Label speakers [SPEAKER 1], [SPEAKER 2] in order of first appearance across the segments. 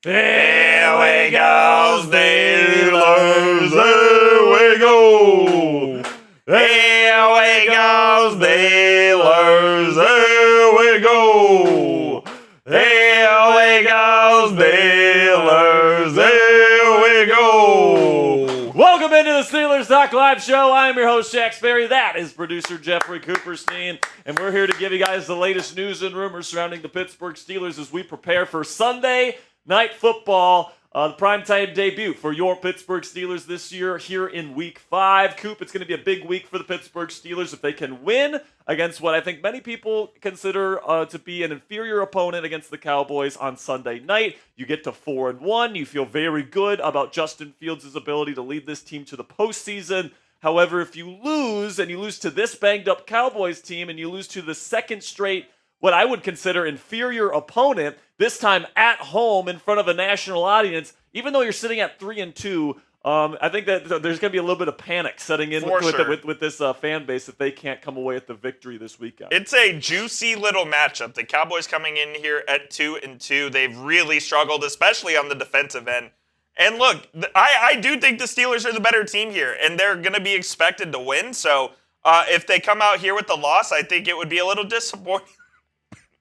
[SPEAKER 1] Here we go, Steelers, here we go. Here we go, Steelers, here we go. Here we go, Steelers, here we go. Welcome into the Steelers Talk Live Show. I am your host, Jack Sperry. That is producer Jeffrey Cooperstein. And we're here to give you guys the latest news and rumors surrounding the Pittsburgh Steelers as we prepare for Sunday Night Football, the primetime debut for your Pittsburgh Steelers this year here in Week 5. Coop, it's going to be a big week for the Pittsburgh Steelers if they can win against what I think many people consider to be an inferior opponent against the Cowboys on Sunday night. You get to 4-1. You feel very good about Justin Fields' ability to lead this team to the postseason. However, if you lose, and you lose to this banged-up Cowboys team, and you lose to the second straight what I would consider inferior opponent, this time at home in front of a national audience, even though you're sitting at 3-2, I think that there's going to be a little bit of panic setting in with this fan base if they can't come away with the victory this weekend.
[SPEAKER 2] It's a juicy little matchup. The Cowboys coming in here at 2-2. They've really struggled, especially on the defensive end. And look, I do think the Steelers are the better team here, and they're going to be expected to win. So if they come out here with the loss, I think it would be a little disappointing.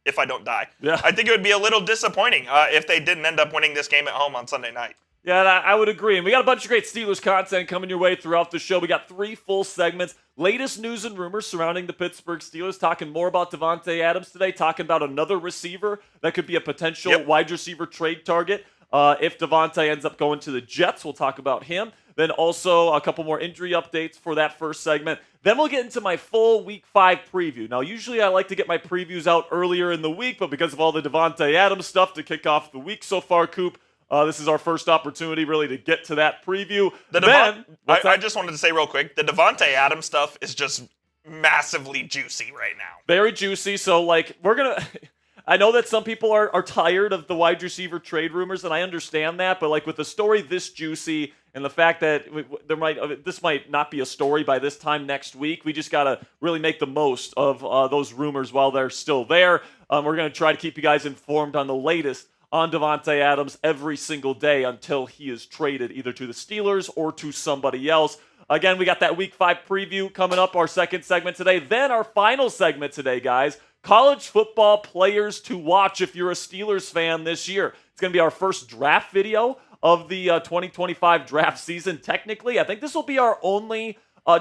[SPEAKER 2] If I don't die.
[SPEAKER 1] Yeah.
[SPEAKER 2] I think it would be a little disappointing if they didn't end up winning this game at home on Sunday night.
[SPEAKER 1] Yeah, I would agree. And we got a bunch of great Steelers content coming your way throughout the show. We got 3 full segments. Lavest news and rumors surrounding the Pittsburgh Steelers. Talking more about Davante Adams today. Talking about another receiver that could be a potential wide receiver trade target. If Davante ends up going to the Jets, we'll talk about him. Then also a couple more injury updates for that first segment. Then we'll get into my full Week 5 preview. Now, usually I like to get my previews out earlier in the week, but because of all the Davante Adams stuff to kick off the week so far, Coop, this is our first opportunity really to get to that preview.
[SPEAKER 2] I just wanted to say real quick, the Davante Adams stuff is just massively juicy right now.
[SPEAKER 1] Very juicy. So, we're going to... I know that some people are tired of the wide receiver trade rumors, and I understand that. But with a story this juicy and the fact that this might not be a story by this time next week, we just got to really make the most of those rumors while they're still there. We're going to try to keep you guys informed on the latest on Davante Adams every single day until he is traded either to the Steelers or to somebody else. Again, we got that Week 5 preview coming up, our second segment today. Then our final segment today, guys. College football players to watch if you're a Steelers fan this year. It's going to be our first draft video of the 2025 draft season, technically. I think this will be our only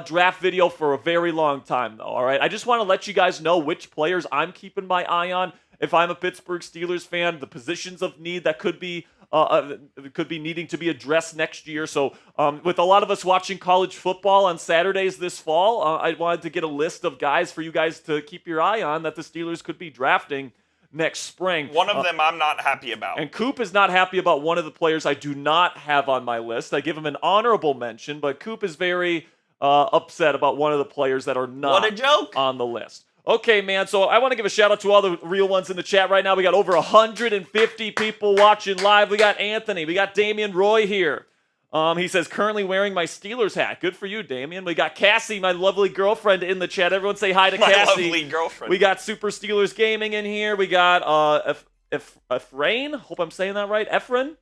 [SPEAKER 1] draft video for a very long time, though, all right? I just want to let you guys know which players I'm keeping my eye on. If I'm a Pittsburgh Steelers fan, the positions of need that could be needing to be addressed next year. So with a lot of us watching college football on Saturdays this fall, I wanted to get a list of guys for you guys to keep your eye on that the Steelers could be drafting next spring.
[SPEAKER 2] One of them I'm not happy about.
[SPEAKER 1] And Coop is not happy about one of the players I do not have on my list. I give him an honorable mention, but Coop is very upset about one of the players that are not on the list. Okay, man, so I want to give a shout-out to all the real ones in the chat right now. We got over 150 people watching live. We got Anthony. We got Damian Roy here. He says, currently wearing my Steelers hat. Good for you, Damian. We got Cassie, my lovely girlfriend, in the chat. Everyone say hi to Cassie.
[SPEAKER 2] My lovely girlfriend.
[SPEAKER 1] We got Super Steelers Gaming in here. We got Efrain. Hope I'm saying that right. Efren.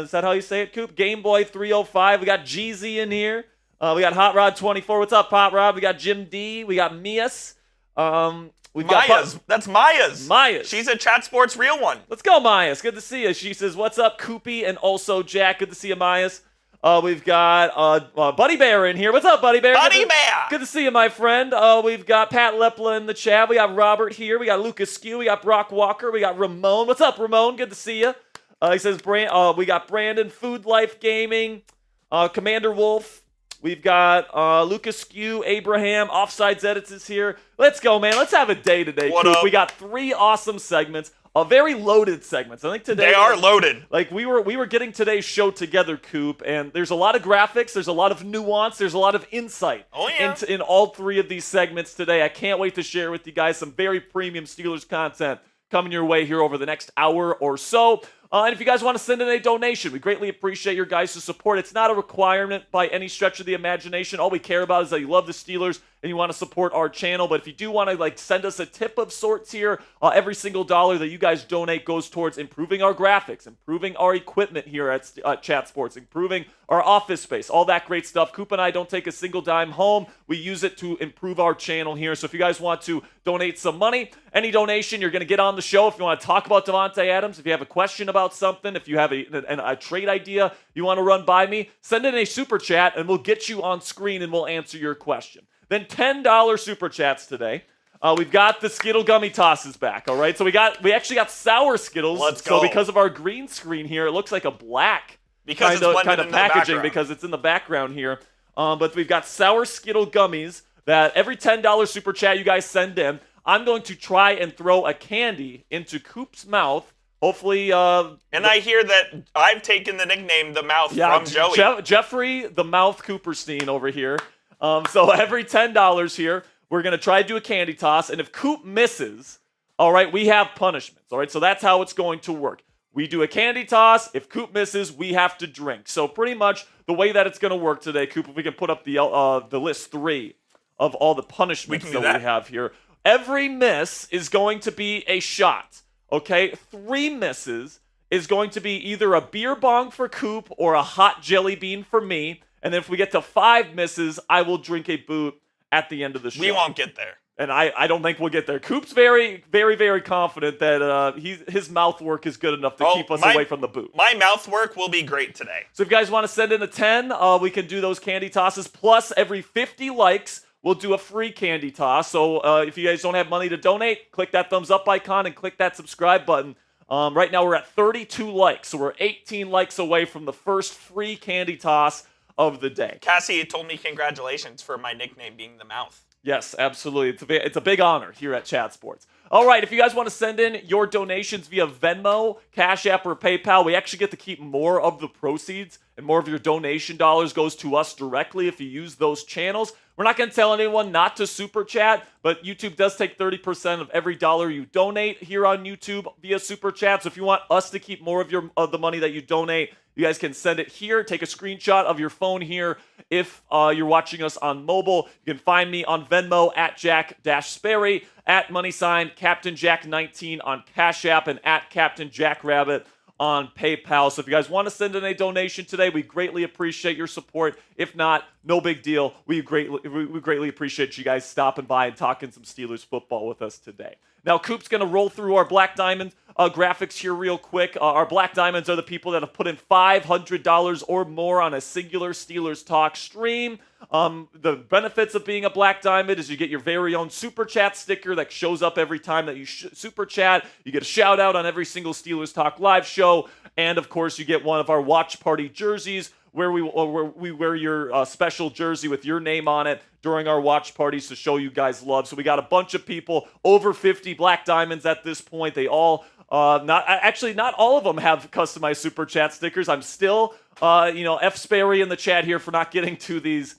[SPEAKER 1] Is that how you say it, Coop? Gameboy 305. We got Jeezy in here. We got Hot Rod 24. What's up, Hot Rod? We got Jim D. We got Mias.
[SPEAKER 2] That's Maya's.
[SPEAKER 1] Maya's.
[SPEAKER 2] She's a Chat Sports real one.
[SPEAKER 1] Let's go, Maya's. Good to see you. She says, what's up, Koopy and also Jack? Good to see you, Maya's. We've got Buddy Bear in here. What's up, Buddy Bear?
[SPEAKER 2] Buddy Bear.
[SPEAKER 1] Good to see you, my friend. We've got Pat Lepla in the chat. We got Robert here. We got Lucas Skew. We got Brock Walker. We got Ramon. What's up, Ramon? Good to see you. He says, we got Brandon, Food Life Gaming, Commander Wolf. We've got Lucas Skew, Abraham, Offsides Edits is here. Let's go, man. Let's have a day today, Coop. We got 3 awesome segments, very loaded segments. I think today
[SPEAKER 2] they are loaded.
[SPEAKER 1] We were getting today's show together, Coop, and there's a lot of graphics, there's a lot of nuance, there's a lot of insight in all 3 of these segments today. I can't wait to share with you guys some very premium Steelers content coming your way here over the next hour or so.
[SPEAKER 3] And if you guys want to send in a donation, we greatly appreciate your guys' support. It's not a requirement by any stretch of the imagination. All we care about is that you love the Steelers and you want to support our channel. But if you do want to send us a tip of sorts here, every single dollar that you guys donate goes towards improving our graphics, improving our equipment here at Chat Sports, improving our office space, all that great stuff. Coop and I don't take a single dime home. We use it to improve our channel here. So if you guys want to donate some money, any donation, you're going to get on the show. If you want to talk about Davante Adams, if you have a question about something, if you have a trade idea you want to run by me, send in a super chat and we'll get you on screen and we'll answer your question. Then $10 super chats today. We've got the Skittle gummy tosses back, all right? So we actually got sour Skittles.
[SPEAKER 2] Let's go.
[SPEAKER 3] So because of our green screen here, it looks like a black
[SPEAKER 2] because
[SPEAKER 3] kind of packaging because it's in the background here. But we've got sour Skittle gummies that every $10 super chat you guys send in, I'm going to try and throw a candy into Coop's mouth. Hopefully,
[SPEAKER 2] and I hear that I've taken the nickname The Mouth from Joey.
[SPEAKER 3] Jeffrey the Mouth Cooperstein over here. So every $10 here, we're going to try to do a candy toss. And if Coop misses, all right, we have punishments. All right, so that's how it's going to work. We do a candy toss. If Coop misses, we have to drink. So pretty much the way that it's going to work today, Coop, if we can put up the list 3 of all the punishments that we have here. Every miss is going to be a shot, okay? 3 misses is going to be either a beer bong for Coop or a hot jelly bean for me. And then if we get to 5 misses, I will drink a boot at the end of the show.
[SPEAKER 2] We won't get there.
[SPEAKER 3] And I don't think we'll get there. Coop's very, very, very confident that his mouth work is good enough to keep us away from the boot.
[SPEAKER 2] My mouth work will be great today.
[SPEAKER 3] So if you guys want to send in a 10, we can do those candy tosses. Plus, every 50 likes, we'll do a free candy toss. So if you guys don't have money to donate, click that thumbs up icon and click that subscribe button. Right now we're at 32 likes, so we're 18 likes away from the first free candy toss of the day.
[SPEAKER 2] Cassie told me congratulations for my nickname being The Mouth.
[SPEAKER 3] Yes, absolutely. It's a big honor here at Chat Sports. All right, if you guys want to send in your donations via Venmo, Cashapp, or PayPal, we actually get to keep more of the proceeds, and more of your donation dollars goes to us directly if you use those channels. We're not going to tell anyone not to super chat, but YouTube does take 30% of every dollar you donate here on YouTube via super chat. So if you want us to keep more of the money that you donate, you guys can send it here. Take a screenshot of your phone here. If you're watching us on mobile, you can find me on Venmo at Jack-Sperry, at @Captain Jack 19 on Cash App, and at Captain Jack Rabbit on PayPal. So if you guys want to send in a donation today, we greatly appreciate your support. If not, no big deal. We greatly appreciate you guys stopping by and talking some Steelers football with us today. Now, Coop's going to roll through our Black Diamond graphics here real quick. Our Black Diamonds are the people that have put in $500 or more on a singular Steelers Talk stream. The benefits of being a Black Diamond is you get your very own Super Chat sticker that shows up every time that you Super Chat. You get a shout out on every single Steelers Talk live show. And, of course, you get one of our Watch Party jerseys where we wear your special jersey with your name on it during our watch parties to show you guys love. So we got a bunch of people, over 50 Black Diamonds at this point. They all, not all of them have customized Super Chat stickers. I'm still, F. Sperry in the chat here for not getting to these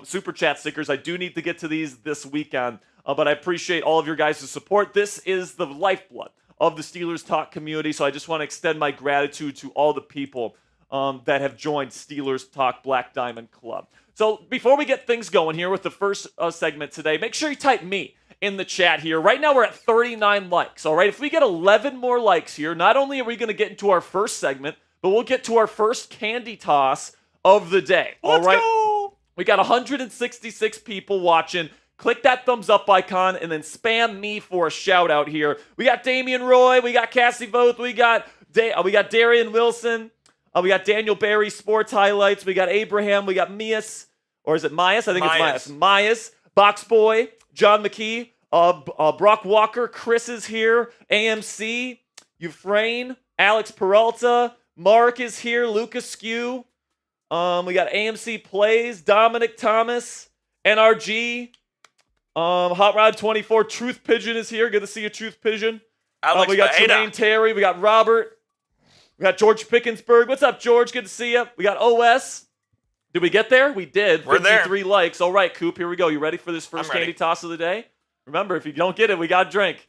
[SPEAKER 3] Super Chat stickers. I do need to get to these this weekend, but I appreciate all of your guys' support. This is the lifeblood of the Steelers Talk community, so I just want to extend my gratitude to all the people that have joined Steelers Talk Black Diamond Club. So before we get things going here with the first segment today, make sure you type me in the chat here. Right now we're at 39 likes, all right? If we get 11 more likes here, not only are we going to get into our first segment, but we'll get to our first candy toss of the day, all right?
[SPEAKER 2] Let's go!
[SPEAKER 3] We got 166 people watching. Click that thumbs up icon and then spam me for a shout out here. We got Damian Roy, we got Cassie Voth, we got Darian Wilson. We got Daniel Barry, Sports Highlights. We got Abraham. We got Mias. Or is it Mias? I think it's Mias. Box Boy. John McKee. Brock Walker. Chris is here. AMC. Euphrain. Alex Peralta. Mark is here. Lucas Skew. We got AMC Plays. Dominic Thomas. NRG. Hot Rod 24. Truth Pigeon is here. Good to see you, Truth Pigeon. We got Tremaine Terry. We got Robert. We got George Pickensburg. What's up, George? Good to see you. We got OS. Did we get there? We did.
[SPEAKER 2] We're
[SPEAKER 3] 53
[SPEAKER 2] there.
[SPEAKER 3] likes. All right, Coop, here we go. You ready for this first candy toss of the day? Remember, if you don't get it, we got a drink.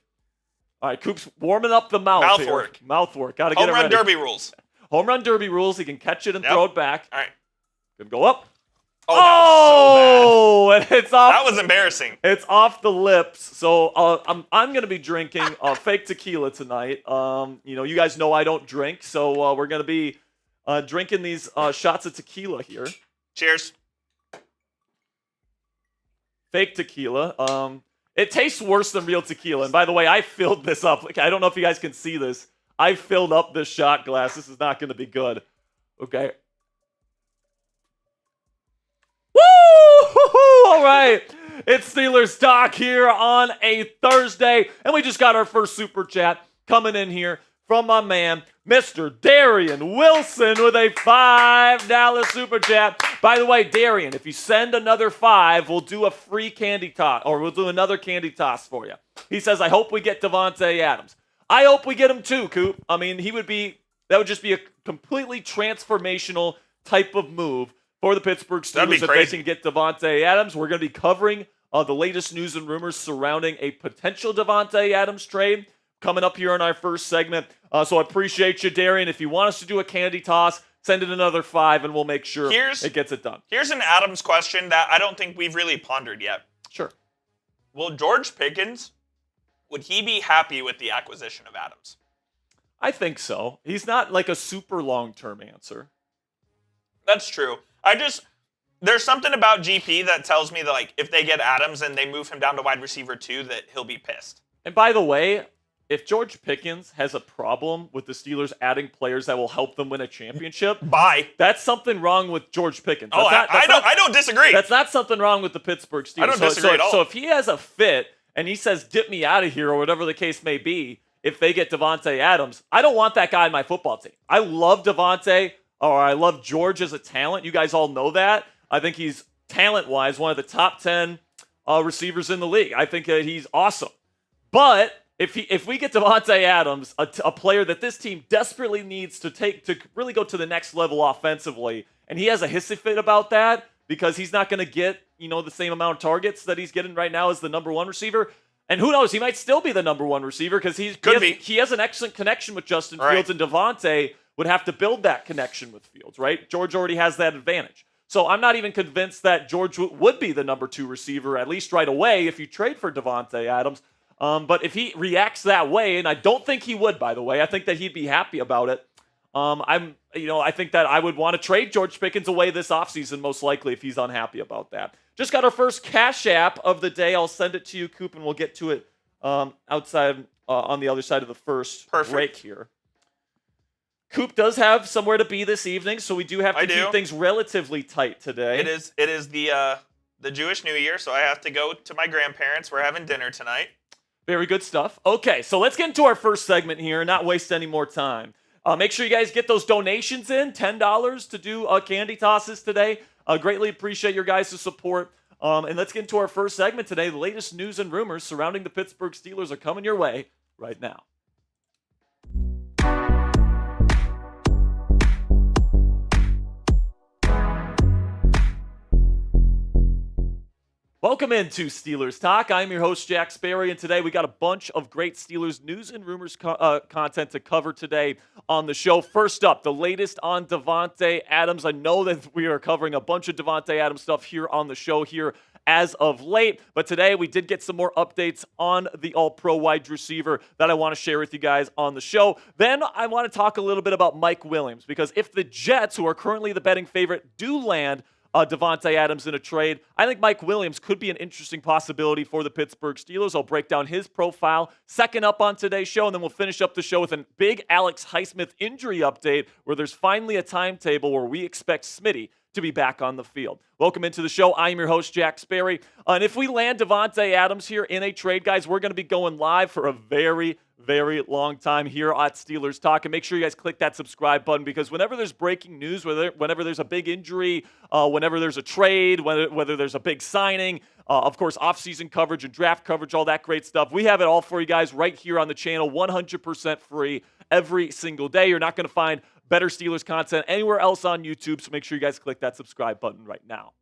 [SPEAKER 3] All right, Coop's warming up the mouth
[SPEAKER 2] Mouth
[SPEAKER 3] here.
[SPEAKER 2] work.
[SPEAKER 3] Mouth work. Got to get it
[SPEAKER 2] Home run
[SPEAKER 3] ready.
[SPEAKER 2] derby rules.
[SPEAKER 3] Home run derby rules. He can catch it and throw it back.
[SPEAKER 2] All right.
[SPEAKER 3] Gonna go up.
[SPEAKER 2] Oh, that was so bad.
[SPEAKER 3] And it's off.
[SPEAKER 2] That was embarrassing.
[SPEAKER 3] It's off the lips. So I'm gonna be drinking fake tequila tonight. You guys know I don't drink, so we're gonna be drinking these shots of tequila here.
[SPEAKER 2] Cheers.
[SPEAKER 3] Fake tequila. It tastes worse than real tequila. And by the way, I filled this up. Like, I don't know if you guys can see this. I filled up this shot glass. This is not going to be good. Okay. Woo! All right. It's Steelers Talk here on a Thursday. And we just got our first super chat coming in here from my man, Mr. Darian Wilson, with a $5 super chat. By the way, Darian, if you send another $5, we'll do a free candy toss, or we'll do another candy toss for you. He says, I hope we get Davante Adams. I hope we get him too, Coop. I mean, that would just be a completely transformational type of move for the Pittsburgh Steelers if they can get Davante Adams. We're going to be covering the latest news and rumors surrounding a potential Davante Adams trade coming up here in our first segment. So I appreciate you, Darian. If you want us to do a candy toss, send in another $5 and we'll make sure it gets it done.
[SPEAKER 2] Here's an Adams question that I don't think we've really pondered yet.
[SPEAKER 3] Sure.
[SPEAKER 2] Will George Pickens, would he be happy with the acquisition of Adams?
[SPEAKER 3] I think so. He's not like a super long-term answer.
[SPEAKER 2] That's true. There's something about GP that tells me that, like, if they get Adams and they move him down to wide receiver 2, that he'll be pissed.
[SPEAKER 3] And by the way, if George Pickens has a problem with the Steelers adding players that will help them win a championship, that's something wrong with George Pickens.
[SPEAKER 2] I don't disagree.
[SPEAKER 3] That's not something wrong with the Pittsburgh Steelers.
[SPEAKER 2] I don't disagree at all.
[SPEAKER 3] So if he has a fit and he says, "Dip me out of here," or whatever the case may be, if they get Davante Adams, I don't want that guy in my football team. I love Davante, or I love George as a talent. You guys all know that. I think he's talent-wise one of the top 10 receivers in the league. I think he's awesome. But if we get Davante Adams, a player that this team desperately needs to really go to the next level offensively, and he has a hissy fit about that because he's not going to get the same amount of targets that he's getting right now as the number 1 receiver. And who knows, he might still be the number 1 receiver because he has an excellent connection with Justin Fields, and Davante would have to build that connection with Fields, right? George already has that advantage. So I'm not even convinced that George would be the number 2 receiver, at least right away, if you trade for Davante Adams. But if he reacts that way, and I don't think he would, by the way, I think that he'd be happy about it. I think that I would want to trade George Pickens away this offseason, most likely, if he's unhappy about that. Just got our first Cashapp of the day. I'll send it to you, Coop, and we'll get to it outside on the other side of the first break here. Coop does have somewhere to be this evening, so we do have to keep things relatively tight today.
[SPEAKER 2] It is the Jewish New Year, so I have to go to my grandparents. We're having dinner tonight.
[SPEAKER 3] Very good stuff. Okay, so let's get into our first segment here and not waste any more time. Make sure you guys get those donations in, $10 to do candy tosses today. Greatly appreciate your guys' support. And let's get into our first segment today. The latest news and rumors surrounding the Pittsburgh Steelers are coming your way right now. Welcome into Steelers Talk. I'm your host, Jack Sperry, and today we got a bunch of great Steelers news and rumors content to cover today on the show. First up, the latest on Davante Adams. I know that we are covering a bunch of Davante Adams stuff here on the show here as of late, but today we did get some more updates on the All-Pro wide receiver that I want to share with you guys on the show. Then I want to talk a little bit about Mike Williams, because if the Jets, who are currently the betting favorite, do land Davante Adams in a trade, I think Mike Williams could be an interesting possibility for the Pittsburgh Steelers. I'll break down his profile second up on today's show, and then we'll finish up the show with a big Alex Highsmith injury update where there's finally a timetable where we expect Smitty to be back on the field. Welcome into the show. I'm your host, Jack Sperry. And if we land Davante Adams here in a trade, guys, we're going to be going live for a very, very long time here at Steelers Talk. And make sure you guys click that subscribe button, because whenever there's breaking news, whenever there's a big injury, whenever there's a trade, whether there's a big signing, of course, off-season coverage and draft coverage, all that great stuff, we have it all for you guys right here on the channel, 100% free every single day. You're not going to find better Steelers content anywhere else on YouTube, so make sure you guys click that subscribe button right now.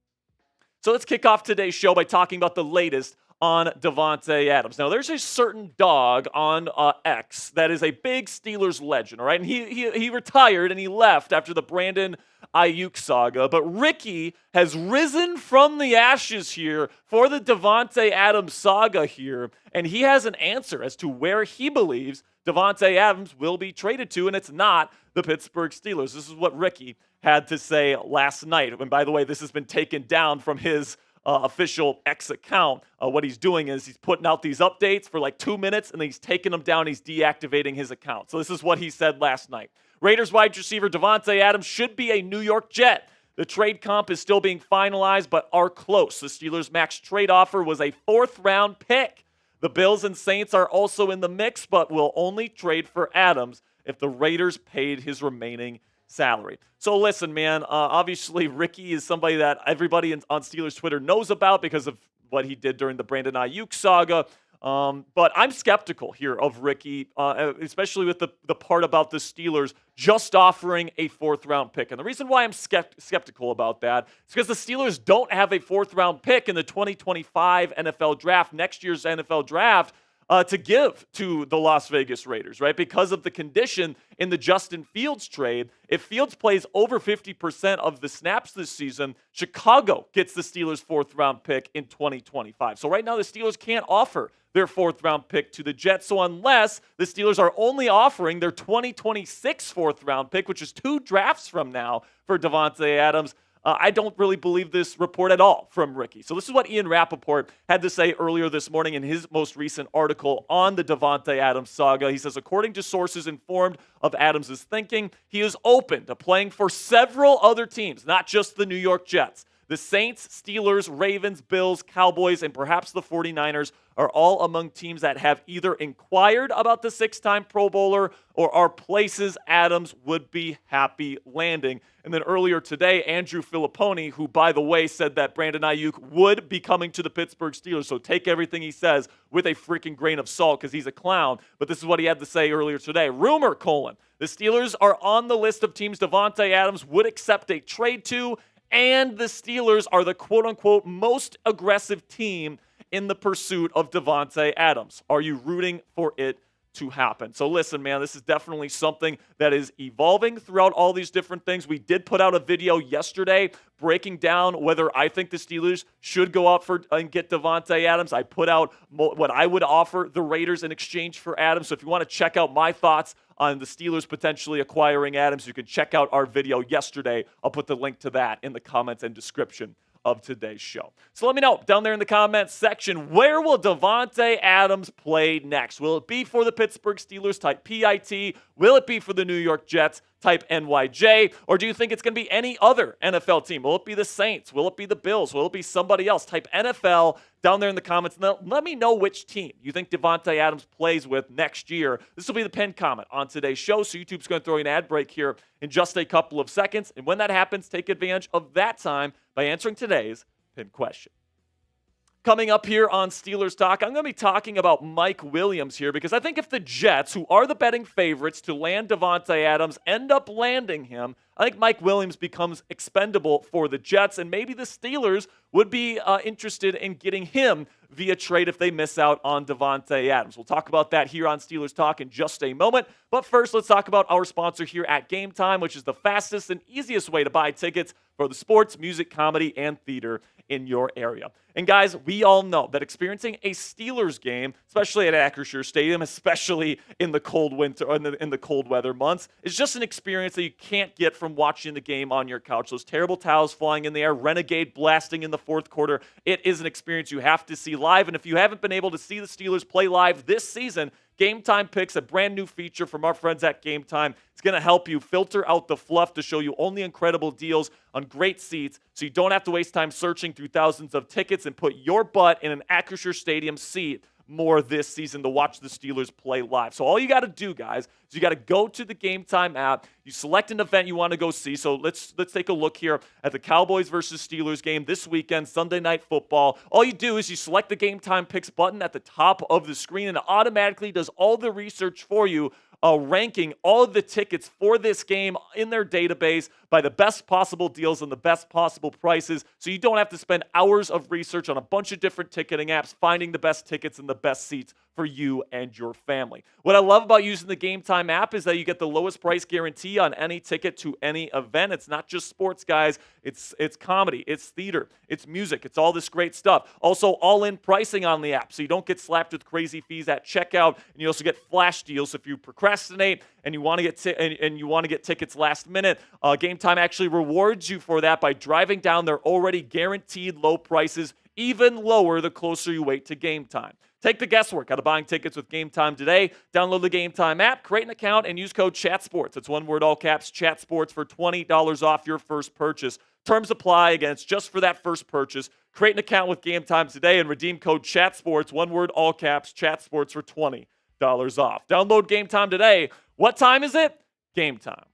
[SPEAKER 3] So let's kick off today's show by talking about the latest on Davante Adams. Now, there's a certain dog on X that is a big Steelers legend, all right? And he retired and he left after the Brandon Ayuk saga. But Ricky has risen from the ashes here for the Davante Adams saga here, and he has an answer as to where he believes Davante Adams will be traded to, and it's not the Pittsburgh Steelers. This is what Ricky had to say last night. And by the way, this has been taken down from his official X account. What he's doing is he's putting out these updates for like 2 minutes, and then he's taking them down. He's deactivating his account. So this is what he said last night. Raiders wide receiver Davante Adams should be a New York Jet. The trade comp is still being finalized, but are close. The Steelers' max trade offer was a 4th-round pick. The Bills and Saints are also in the mix, but will only trade for Adams if the Raiders paid his remaining salary. So listen, man, obviously Ricky is somebody that everybody on Steelers Twitter knows about because of what he did during the Brandon Ayuk saga. But I'm skeptical here of Ricky, especially with the part about the Steelers just offering a 4th-round pick. And the reason why I'm skeptical about that is because the Steelers don't have a 4th-round pick in the 2025 NFL draft, next year's NFL draft, to give to the Las Vegas Raiders, right? Because of the condition in the Justin Fields trade. If Fields plays over 50% of the snaps this season, Chicago gets the Steelers' 4th-round pick in 2025. So right now the Steelers can't offer their 4th-round pick to the Jets. So unless the Steelers are only offering their 2026 4th-round pick, which is 2 drafts from now for Davante Adams, I don't really believe this report at all from Ricky. So this is what Ian Rappaport had to say earlier this morning in his most recent article on the Davante Adams saga. He says, according to sources informed of Adams' thinking, he is open to playing for several other teams, not just the New York Jets. The Saints, Steelers, Ravens, Bills, Cowboys, and perhaps the 49ers are all among teams that have either inquired about the 6-time Pro Bowler or are places Adams would be happy landing. And then earlier today, Andrew Filipponi, who, by the way, said that Brandon Ayuk would be coming to the Pittsburgh Steelers, so take everything he says with a freaking grain of salt because he's a clown. But this is what he had to say earlier today. Rumor, the Steelers are on the list of teams Davante Adams would accept a trade to, and the Steelers are the quote-unquote most aggressive team in the pursuit of Davante Adams. Are you rooting for it to happen? So listen, man, this is definitely something that is evolving throughout all these different things. We did put out a video yesterday breaking down whether I think the Steelers should go out for and get Davante Adams. I put out what I would offer the Raiders in exchange for Adams. So if you want to check out my thoughts on the Steelers potentially acquiring Adams, you can check out our video yesterday. I'll put the link to that in the comments and description of today's show. So let me know down there in the comments section, where will Davante Adams play next? Will it be for the Pittsburgh Steelers, type PIT? Will it be for the New York Jets, type NYJ? Or do you think it's going to be any other NFL team? Will it be the Saints? Will it be the Bills? Will it be somebody else? Type NFL down there in the comments. And let me know which team you think Davante Adams plays with next year. This will be the pinned comment on today's show. So YouTube's going to throw you an ad break here in just a couple of seconds. And when that happens, take advantage of that time by answering today's pinned question. Coming up here on Steelers Talk, I'm going to be talking about Mike Williams here because I think if the Jets, who are the betting favorites to land Davante Adams, end up landing him, I think Mike Williams becomes expendable for the Jets, and maybe the Steelers would be interested in getting him via trade if they miss out on Davante Adams. We'll talk about that here on Steelers Talk in just a moment. But first, let's talk about our sponsor here at Game Time, which is the fastest and easiest way to buy tickets for the sports, music, comedy, and theater in your area. And guys, we all know that experiencing a Steelers game, especially at Acrisure Stadium, especially in the cold winter or in the cold weather months, is just an experience that you can't get from watching the game on your couch. Those terrible towels flying in the air, Renegade blasting in the fourth quarter. It is an experience you have to see live. And if you haven't been able to see the Steelers play live this season, Game Time Picks, a brand new feature from our friends at Game Time. It's going to help you filter out the fluff to show you only incredible deals on great seats so you don't have to waste time searching through thousands of tickets and put your butt in an Acrisure Stadium seat more this season to watch the Steelers play live. So all you got to do, guys, is you got to go to the Game Time app. You select an event you want to go see. So let's take a look here at the Cowboys versus Steelers game this weekend, Sunday Night Football. All you do is you select the Game Time Picks button at the top of the screen, and it automatically does all the research for you ranking all of the tickets for this game in their database by the best possible deals and the best possible prices, so you don't have to spend hours of research on a bunch of different ticketing apps finding the best tickets and the best seats for you and your family. What I love about using the Game Time app is that you get the lowest price guarantee on any ticket to any event. It's not just sports, guys. It's comedy, it's theater, it's music, it's all this great stuff. Also, all-in pricing on the app, so you don't get slapped with crazy fees at checkout, and you also get flash deals if you procrastinate and you want to get tickets last minute. Game Time actually rewards you for that by driving down their already guaranteed low prices even lower the closer you wait to game time. Take the guesswork out of buying tickets with Game Time today. Download the Game Time app, create an account, and use code CHATSPORTS. It's one word, all caps, CHATSPORTS for $20 off your first purchase. Terms apply. Again, it's just for that first purchase. Create an account with Game Time today and redeem code CHATSPORTS, one word, all caps, CHATSPORTS for $20 off. Download Game Time today. What time is it? Game time.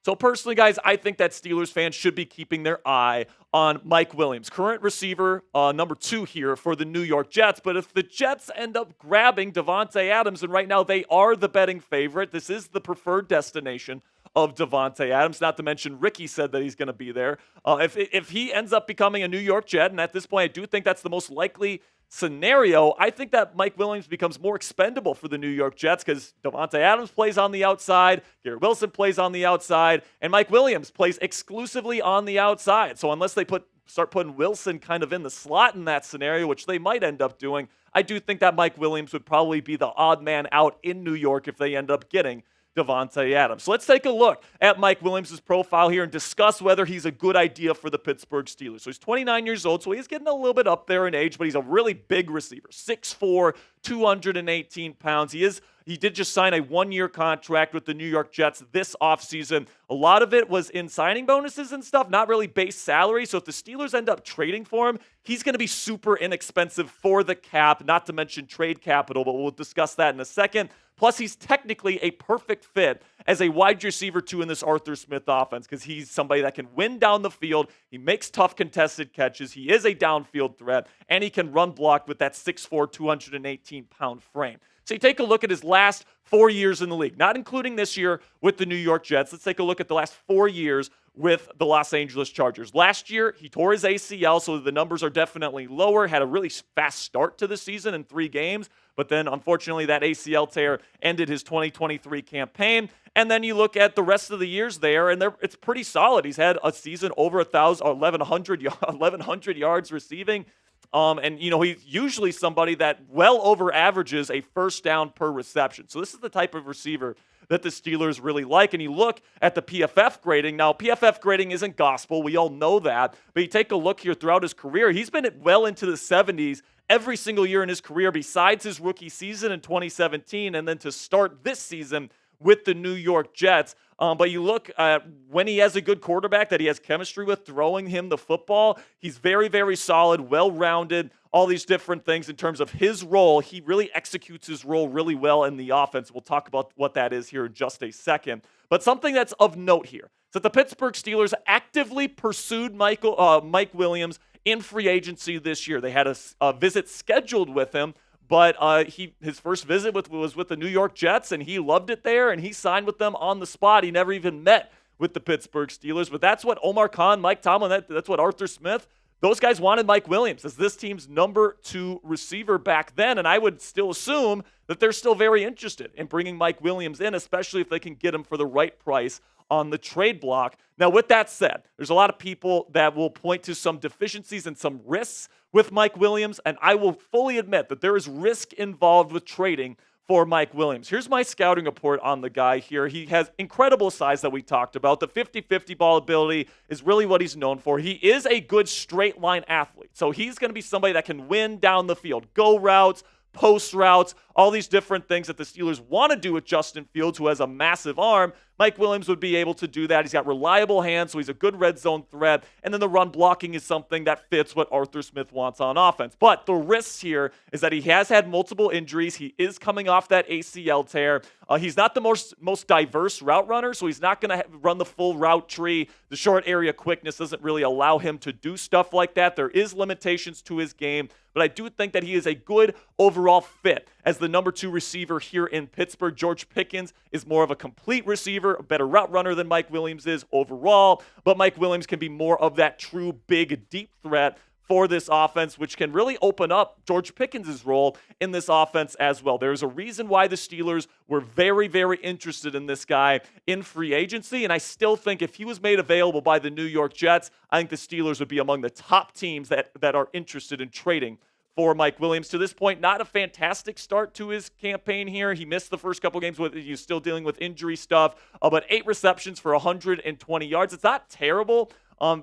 [SPEAKER 3] So personally, guys, I think that Steelers fans should be keeping their eye on Mike Williams, current receiver number 2 here for the New York Jets. But if the Jets end up grabbing Davante Adams, and right now they are the betting favorite, this is the preferred destination of Davante Adams, not to mention Ricky said that he's going to be there. If he ends up becoming a New York Jet, and at this point I do think that's the most likely scenario, I think that Mike Williams becomes more expendable for the New York Jets because Davante Adams plays on the outside, Garrett Wilson plays on the outside, and Mike Williams plays exclusively on the outside. So unless they start putting Wilson kind of in the slot in that scenario, which they might end up doing, I do think that Mike Williams would probably be the odd man out in New York if they end up getting Davante Adams. So let's take a look at Mike Williams' profile here and discuss whether he's a good idea for the Pittsburgh Steelers. So he's 29 years old, so he's getting a little bit up there in age, but he's a really big receiver. 6'4", 218 pounds. He did just sign a 1-year contract with the New York Jets this offseason. A lot of it was in signing bonuses and stuff, not really base salary. So if the Steelers end up trading for him, he's going to be super inexpensive for the cap, not to mention trade capital, but we'll discuss that in a second. Plus, he's technically a perfect fit as a wide receiver 2 in this Arthur Smith offense because he's somebody that can win down the field. He makes tough contested catches. He is a downfield threat, and he can run block with that 6'4", 218-pound frame. So you take a look at his last 4 years in the league, not including this year with the New York Jets. Let's take a look at the last 4 years with the Los Angeles Chargers. Last year, he tore his ACL, so the numbers are definitely lower. Had a really fast start to the season in 3 games, but then unfortunately that ACL tear ended his 2023 campaign. And then you look at the rest of the years there, and it's pretty solid. He's had a season over 1,100 yards receiving. And, he's usually somebody that well over averages a first down per reception. So this is the type of receiver that the Steelers really like. And you look at the PFF grading. Now, PFF grading isn't gospel. We all know that. But you take a look here throughout his career, he's been well into the 70s every single year in his career besides his rookie season in 2017 and then to start this season with the New York Jets. But you look at when he has a good quarterback that he has chemistry with throwing him the football, he's very, very solid, well-rounded, all these different things in terms of his role. He really executes his role really well in the offense. We'll talk about what that is here in just a second. But something that's of note here is that the Pittsburgh Steelers actively pursued Mike Williams in free agency this year. They had a visit scheduled with him, but his first visit was with the New York Jets, and he loved it there, and he signed with them on the spot. He never even met with the Pittsburgh Steelers, but that's what Omar Khan, Mike Tomlin, that's what Arthur Smith, those guys wanted Mike Williams as this team's number 2 receiver back then, and I would still assume that they're still very interested in bringing Mike Williams in, especially if they can get him for the right price on the trade block. Now, with that said, there's a lot of people that will point to some deficiencies and some risks with Mike Williams, and I will fully admit that there is risk involved with trading for Mike Williams. Here's my scouting report on the guy here. He has incredible size that we talked about. The 50-50 ball ability is really what he's known for. He is a good straight line athlete, so he's going to be somebody that can win down the field, go routes, post routes, all these different things that the Steelers want to do with Justin Fields, who has a massive arm. Mike Williams would be able to do that. He's got reliable hands, so he's a good red zone threat. And then the run blocking is something that fits what Arthur Smith wants on offense. But the risks here is that he has had multiple injuries. He is coming off that ACL tear. He's not the most diverse route runner, so he's not going to run the full route tree. The short area quickness doesn't really allow him to do stuff like that. There is limitations to his game. but I do think that he is a good overall fit as the number 2 receiver here in Pittsburgh. George Pickens is more of a complete receiver, a better route runner than Mike Williams is overall, but Mike Williams can be more of that true big deep threat for this offense, which can really open up George Pickens' role in this offense as well. There's a reason why the Steelers were very, very interested in this guy in free agency, and I still think if he was made available by the New York Jets, I think the Steelers would be among the top teams that are interested in trading for Mike Williams. To this point, not a fantastic start to his campaign here. He missed the first couple games. He's still dealing with injury stuff, but 8 receptions for 120 yards. It's not terrible.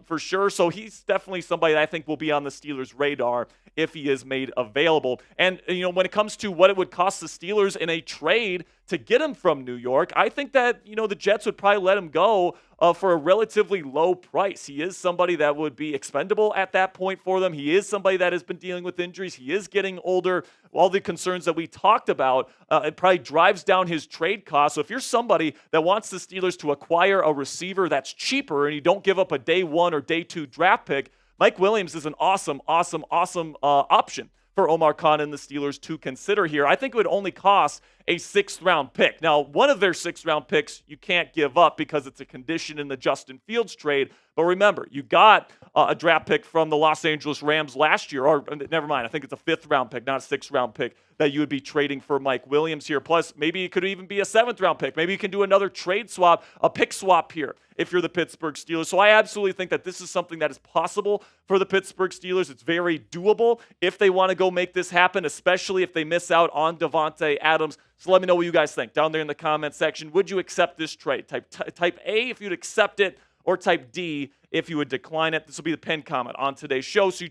[SPEAKER 3] For sure. So he's definitely somebody that I think will be on the Steelers' radar if he is made available. And, when it comes to what it would cost the Steelers in a trade to get him from New York, I think that, the Jets would probably let him go for a relatively low price. He is somebody that would be expendable at that point for them. He is somebody that has been dealing with injuries. He is getting older. All the concerns that we talked about, it probably drives down his trade cost. So if you're somebody that wants the Steelers to acquire a receiver that's cheaper and you don't give up a day 1 or day 2 draft pick, Mike Williams is an awesome option for Omar Khan and the Steelers to consider here. I think it would only cost a 6th-round pick. Now, one of their 6th-round picks you can't give up because it's a condition in the Justin Fields trade. But remember, you got a draft pick from the Los Angeles Rams last year, or never mind, I think it's a 5th-round pick, not a 6th-round pick that you would be trading for Mike Williams here. Plus, maybe it could even be a 7th-round pick. Maybe you can do another trade swap, a pick swap here if you're the Pittsburgh Steelers. So I absolutely think that this is something that is possible for the Pittsburgh Steelers. It's very doable if they want to go make this happen, especially if they miss out on Davante Adams. So let me know what you guys think down there in the comment section. Would you accept this trade? Type A if you'd accept it, or type D if you would decline it. This will be the pinned comment on today's show. So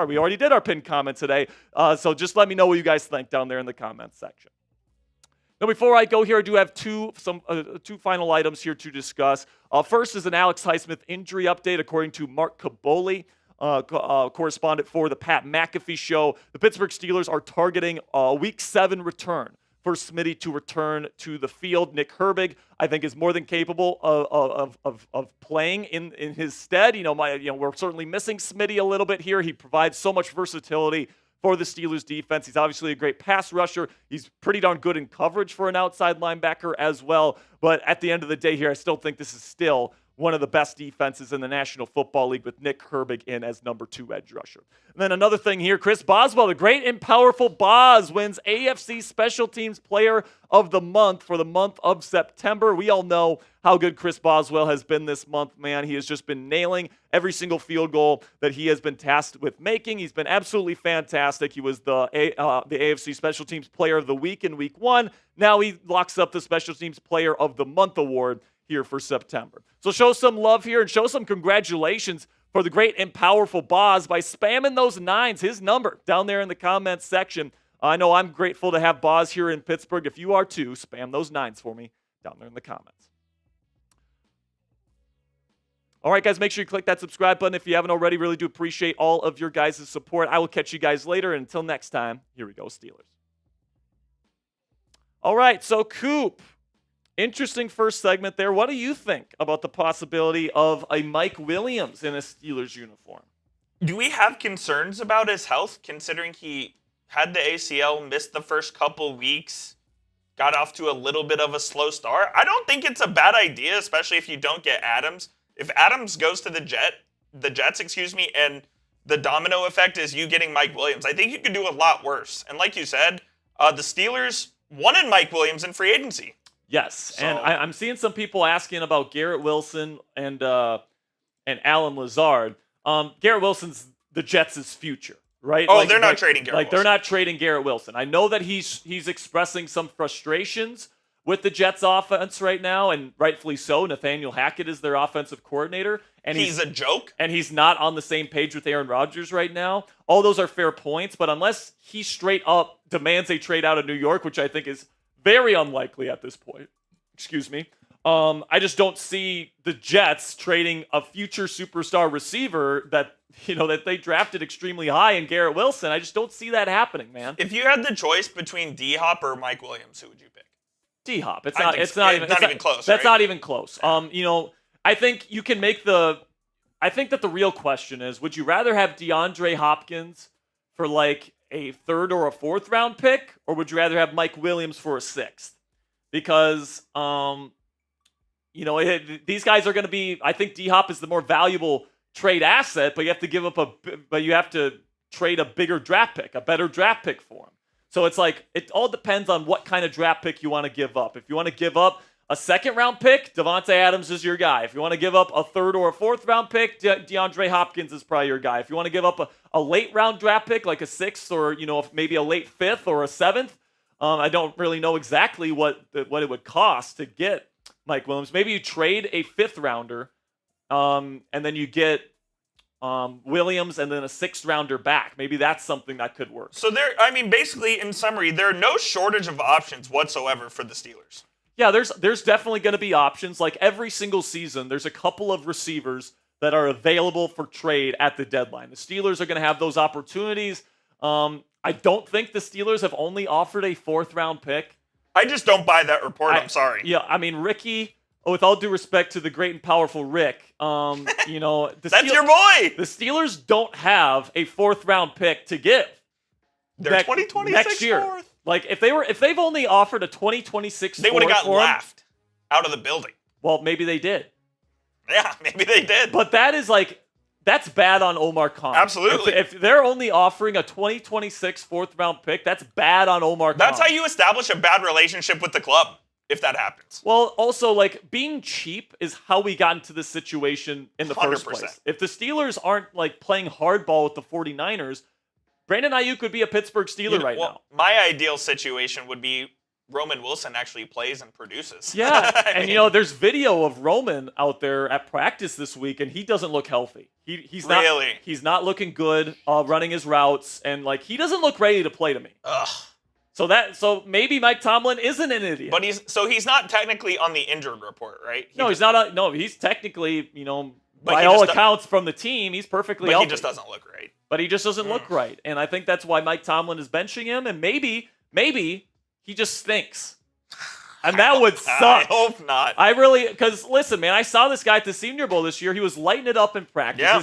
[SPEAKER 3] we already did our pinned comment today. So just let me know what you guys think down there in the comments section. Now, before I go here, I do have two final items here to discuss. First is an Alex Highsmith injury update, according to Mark Caboli, correspondent for the Pat McAfee Show. The Pittsburgh Steelers are targeting a Week 7 return for Smitty to return to the field. Nick Herbig, I think, is more than capable of playing in his stead. We're certainly missing Smitty a little bit here. He provides so much versatility for the Steelers defense. He's obviously a great pass rusher. He's pretty darn good in coverage for an outside linebacker as well. But at the end of the day here, I still think this is still one of the best defenses in the National Football League with Nick Herbig in as number 2 edge rusher. And then another thing here, Chris Boswell, the great and powerful Boz, wins AFC Special Teams Player of the Month for the month of September. We all know how good Chris Boswell has been this month, man. He has just been nailing every single field goal that he has been tasked with making. He's been absolutely fantastic. He was the AFC Special Teams Player of the Week in Week 1. Now he locks up the Special Teams Player of the Month award here for September. So show some love here and show some congratulations for the great and powerful Boz by spamming those 9s, his number, down there in the comments section. I know I'm grateful to have Boz here in Pittsburgh. If you are too, spam those 9s for me down there in the comments. All right, guys, make sure you click that subscribe button if you haven't already. Really do appreciate all of your guys' support. I will catch you guys later. And until next time, here we go, Steelers. All right, so Coop. Interesting first segment there. What do you think about the possibility of a Mike Williams in a Steelers uniform?
[SPEAKER 2] Do we have concerns about his health, considering he had the ACL, missed the first couple weeks, got off to a little bit of a slow start? I don't think it's a bad idea, especially if you don't get Adams. If Adams goes to the Jets, and the domino effect is you getting Mike Williams, I think you could do a lot worse. And like you said, the Steelers wanted Mike Williams in free agency.
[SPEAKER 3] Yes, and I'm seeing some people asking about Garrett Wilson and Alan Lazard. Garrett Wilson's the Jets' future, right?
[SPEAKER 2] Oh, they're not trading Garrett Wilson.
[SPEAKER 3] They're not trading Garrett Wilson. I know that he's expressing some frustrations with the Jets offense right now, and rightfully so. Nathaniel Hackett is their offensive coordinator. And
[SPEAKER 2] he's a joke.
[SPEAKER 3] And he's not on the same page with Aaron Rodgers right now. All those are fair points, but unless he straight up demands a trade out of New York, which I think is very unlikely at this point. I just don't see the Jets trading a future superstar receiver that they drafted extremely high in Garrett Wilson. I just don't see that happening, man.
[SPEAKER 2] If you had the choice between D-Hop or Mike Williams, who would you pick?
[SPEAKER 3] D-Hop. It's not even close. That's not even close. I think you can make I think that the real question is, would you rather have DeAndre Hopkins for like a third or a fourth round pick, or would you rather have Mike Williams for a sixth? Because these guys are going to be. I think D-Hop is the more valuable trade asset, but you have to give up trade a bigger draft pick, a better draft pick for him. So it's like it all depends on what kind of draft pick you want to give up. If you want to give up a second round pick, Davante Adams is your guy. If you want to give up a third or a fourth round pick, DeAndre Hopkins is probably your guy. If you want to give up a late round draft pick, like a sixth or maybe a late fifth or a seventh, I don't really know exactly what it would cost to get Mike Williams. Maybe you trade a fifth rounder, and then you get Williams and then a sixth rounder back. Maybe that's something that could work.
[SPEAKER 2] So basically, in summary, there are no shortage of options whatsoever for the Steelers.
[SPEAKER 3] Yeah, there's definitely going to be options. Like every single season, there's a couple of receivers that are available for trade at the deadline. The Steelers are going to have those opportunities. I don't think the Steelers have only offered a fourth round pick.
[SPEAKER 2] I just don't buy that report. I'm sorry.
[SPEAKER 3] Yeah, I mean, Ricky, with all due respect to the great and powerful Rick,
[SPEAKER 2] that's your boy.
[SPEAKER 3] The Steelers don't have a fourth round pick to give.
[SPEAKER 2] They're 2026
[SPEAKER 3] next year.
[SPEAKER 2] Fourth.
[SPEAKER 3] Like if they've only offered a 2026,
[SPEAKER 2] they would have got laughed out of the building.
[SPEAKER 3] Well, maybe they did.
[SPEAKER 2] Yeah, maybe they did.
[SPEAKER 3] But that's bad on Omar Khan.
[SPEAKER 2] Absolutely.
[SPEAKER 3] If they're only offering a 2026 fourth round pick, that's bad on Omar Khan.
[SPEAKER 2] That's how you establish a bad relationship with the club, if that happens.
[SPEAKER 3] Well, also, like, being cheap is how we got into this situation in the
[SPEAKER 2] 100%.
[SPEAKER 3] first place. If the Steelers aren't, like, playing hardball with the 49ers, Brandon Ayuk would be a Pittsburgh Steeler now.
[SPEAKER 2] My ideal situation would be Roman Wilson actually plays and produces.
[SPEAKER 3] Yeah, and there's video of Roman out there at practice this week, and he doesn't look healthy. He's not looking good running his routes, and like he doesn't look ready to play to me.
[SPEAKER 2] Ugh.
[SPEAKER 3] So maybe Mike Tomlin isn't an idiot.
[SPEAKER 2] But he's not technically on the injured report, right?
[SPEAKER 3] He's not. No, he's technically, by all accounts from the team, he's perfectly healthy.
[SPEAKER 2] He just doesn't look right.
[SPEAKER 3] But he just doesn't look right, and I think that's why Mike Tomlin is benching him, and maybe he just stinks. And that would suck.
[SPEAKER 2] I hope not.
[SPEAKER 3] Because listen, man, I saw this guy at the Senior Bowl this year. He was lighting it up in practice.
[SPEAKER 2] Yeah.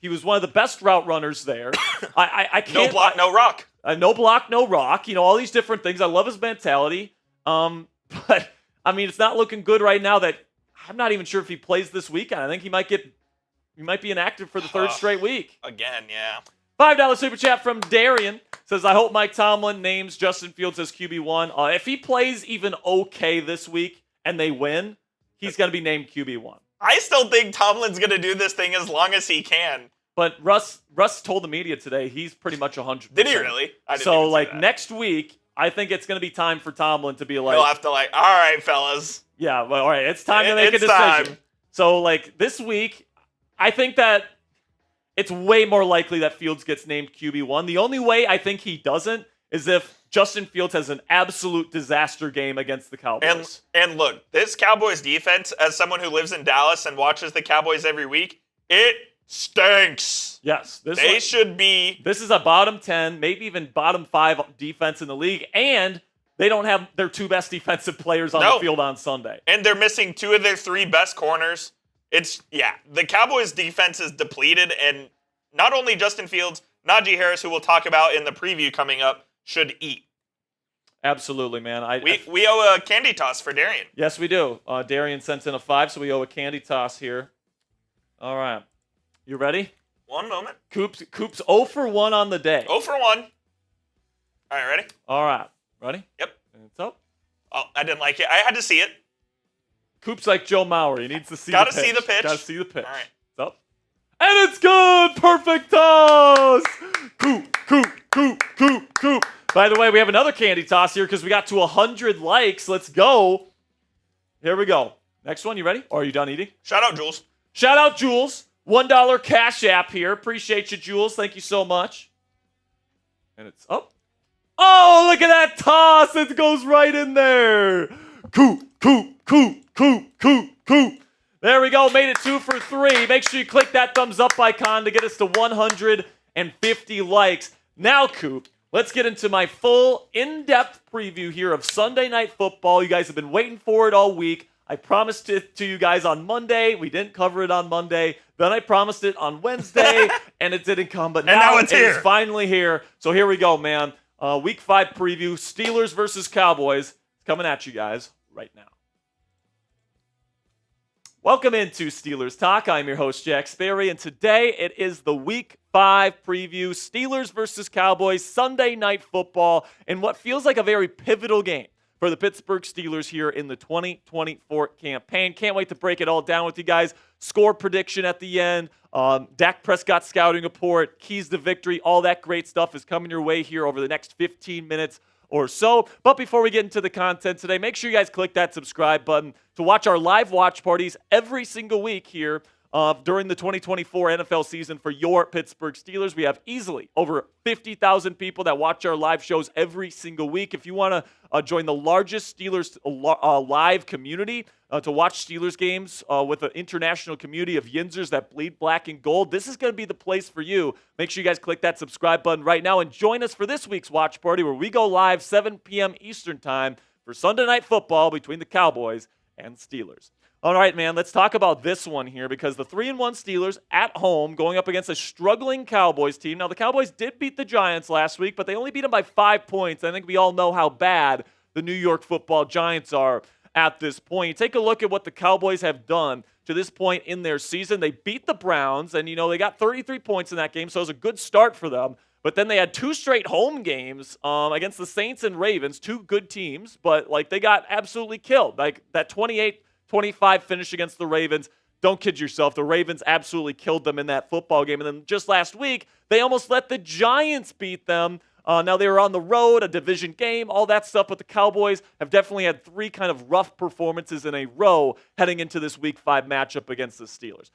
[SPEAKER 3] He was one of the best route runners there. I can't.
[SPEAKER 2] No block, no rock.
[SPEAKER 3] No block, no rock. All these different things. I love his mentality. But I mean, it's not looking good right now. That I'm not even sure if he plays this weekend. I think he might be inactive for the third straight week.
[SPEAKER 2] Again, yeah.
[SPEAKER 3] $5 super chat from Darian says, I hope Mike Tomlin names Justin Fields as QB1. If he plays even okay this week and they win, he's going to be named QB1.
[SPEAKER 2] I still think Tomlin's going to do this thing as long as he can.
[SPEAKER 3] But Russ told the media today he's pretty much 100%.
[SPEAKER 2] Did he really? I didn't
[SPEAKER 3] so,
[SPEAKER 2] even
[SPEAKER 3] like,
[SPEAKER 2] see that.
[SPEAKER 3] next week, I think it's going to be time for Tomlin to be like...
[SPEAKER 2] He'll have to all right, fellas.
[SPEAKER 3] Yeah, well, all right, it's time to make a decision.
[SPEAKER 2] Time.
[SPEAKER 3] So, like, this week, I think that it's way more likely that Fields gets named QB1. The only way I think he doesn't is if Justin Fields has an absolute disaster game against the Cowboys.
[SPEAKER 2] And look, this Cowboys defense, as someone who lives in Dallas and watches the Cowboys every week, it stinks.
[SPEAKER 3] Yes.
[SPEAKER 2] Should be.
[SPEAKER 3] This is a bottom 10, maybe even bottom 5 defense in the league, and they don't have their 2 best defensive players on the field on Sunday.
[SPEAKER 2] And they're missing 2 of their 3 best corners. The Cowboys defense is depleted, and not only Justin Fields, Najee Harris, who we'll talk about in the preview coming up, should eat.
[SPEAKER 3] Absolutely, man.
[SPEAKER 2] We owe a candy toss for Darian.
[SPEAKER 3] Yes, we do. Darian sent in a 5, so we owe a candy toss here. All right. You ready?
[SPEAKER 2] One moment.
[SPEAKER 3] Coops 0 for 1 on the day.
[SPEAKER 2] 0 for 1. All right, ready?
[SPEAKER 3] All right. Ready?
[SPEAKER 2] Yep.
[SPEAKER 3] And it's up.
[SPEAKER 2] Oh, I didn't like it. I had to see it.
[SPEAKER 3] Coops like Joe Mauer. He needs to see
[SPEAKER 2] Gotta
[SPEAKER 3] the pitch.
[SPEAKER 2] see the pitch.
[SPEAKER 3] Gotta see the pitch.
[SPEAKER 2] All right.
[SPEAKER 3] It's up. And it's good! Perfect toss! Coop. By the way, we have another candy toss here because we got to 100 likes. Let's go. Here we go. Next one. You ready? Or are you done eating?
[SPEAKER 2] Shout out, Jules.
[SPEAKER 3] Shout out, Jules. $1 Cashapp here. Appreciate you, Jules. Thank you so much. And it's up. Oh, look at that toss. It goes right in there. Coop. There we go. Made it 2 for 3. Make sure you click that thumbs up icon to get us to 150 likes. Now, Coop, let's get into my full in-depth preview here of Sunday Night Football. You guys have been waiting for it all week. I promised it to you guys on Monday. We didn't cover it on Monday. Then I promised it on Wednesday, and it didn't come. But now
[SPEAKER 2] it's
[SPEAKER 3] it
[SPEAKER 2] here.
[SPEAKER 3] is finally here. So here we go, man. Week 5 preview, Steelers versus Cowboys. It's coming at you guys right now. Welcome into Steelers Talk. I'm your host, Jack Sperry, and today it is the Week 5 preview, Steelers versus Cowboys, Sunday Night Football, in what feels like a very pivotal game for the Pittsburgh Steelers here in the 2024 campaign. Can't wait to break it all down with you guys. Score prediction at the end, Dak Prescott scouting report, keys to victory, all that great stuff is coming your way here over the next 15 minutes or so. But before we get into the content today, make sure you guys click that subscribe button to watch our live watch parties every single week here during the 2024 NFL season for your Pittsburgh Steelers. We have easily over 50,000 people that watch our live shows every single week. If you want to join the largest Steelers live community to watch Steelers games with an international community of Yinzers that bleed black and gold, this is going to be the place for you. Make sure you guys click that subscribe button right now and join us for this week's watch party where we go live 7 p.m. Eastern time for Sunday Night Football between the Cowboys and Steelers. All right, man, let's talk about this one here because the 3-1 Steelers at home going up against a struggling Cowboys team. Now, the Cowboys did beat the Giants last week, but they only beat them by 5 points. I think we all know how bad the New York Football Giants are at this point. Take a look at what the Cowboys have done to this point in their season. They beat the Browns, and, they got 33 points in that game, so it was a good start for them. But then they had 2 straight home games against the Saints and Ravens, 2 good teams, but, they got absolutely killed. That 28-25 finish against the Ravens, don't kid yourself. The Ravens absolutely killed them in that football game. And then just last week, they almost let the Giants beat them. Now they were on the road, a division game, all that stuff. But the Cowboys have definitely had 3 kind of rough performances in a row heading into this Week 5 matchup against the Steelers.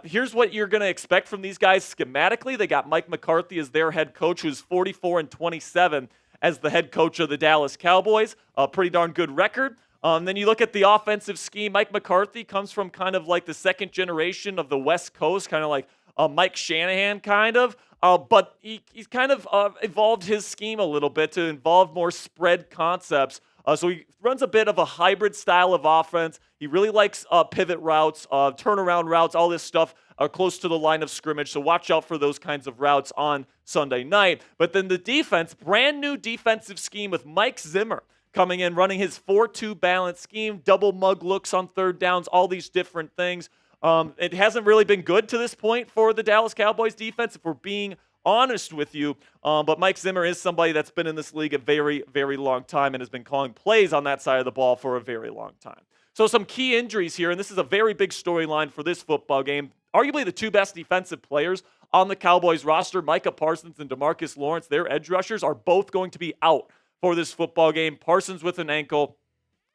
[SPEAKER 3] Here's what you're going to expect from these guys schematically. They got Mike McCarthy as their head coach, who's 44-27 as the head coach of the Dallas Cowboys. A pretty darn good record. Then you look at the offensive scheme. Mike McCarthy comes from kind of like the second generation of the West Coast, kind of like Mike Shanahan kind of. But he's kind of evolved his scheme a little bit to involve more spread concepts. So he runs a bit of a hybrid style of offense. He really likes pivot routes, turnaround routes, all this stuff close to the line of scrimmage. So watch out for those kinds of routes on Sunday night. But then the defense, brand new defensive scheme with Mike Zimmer coming in, running his 4-2 balance scheme, double mug looks on third downs, all these different things. It hasn't really been good to this point for the Dallas Cowboys defense, if we're being honest with you. But Mike Zimmer is somebody that's been in this league a very, very long time and has been calling plays on that side of the ball for a very long time. So some key injuries here, and this is a very big storyline for this football game. Arguably the 2 best defensive players on the Cowboys roster, Micah Parsons and DeMarcus Lawrence, their edge rushers, are both going to be out for this football game. Parsons with an ankle.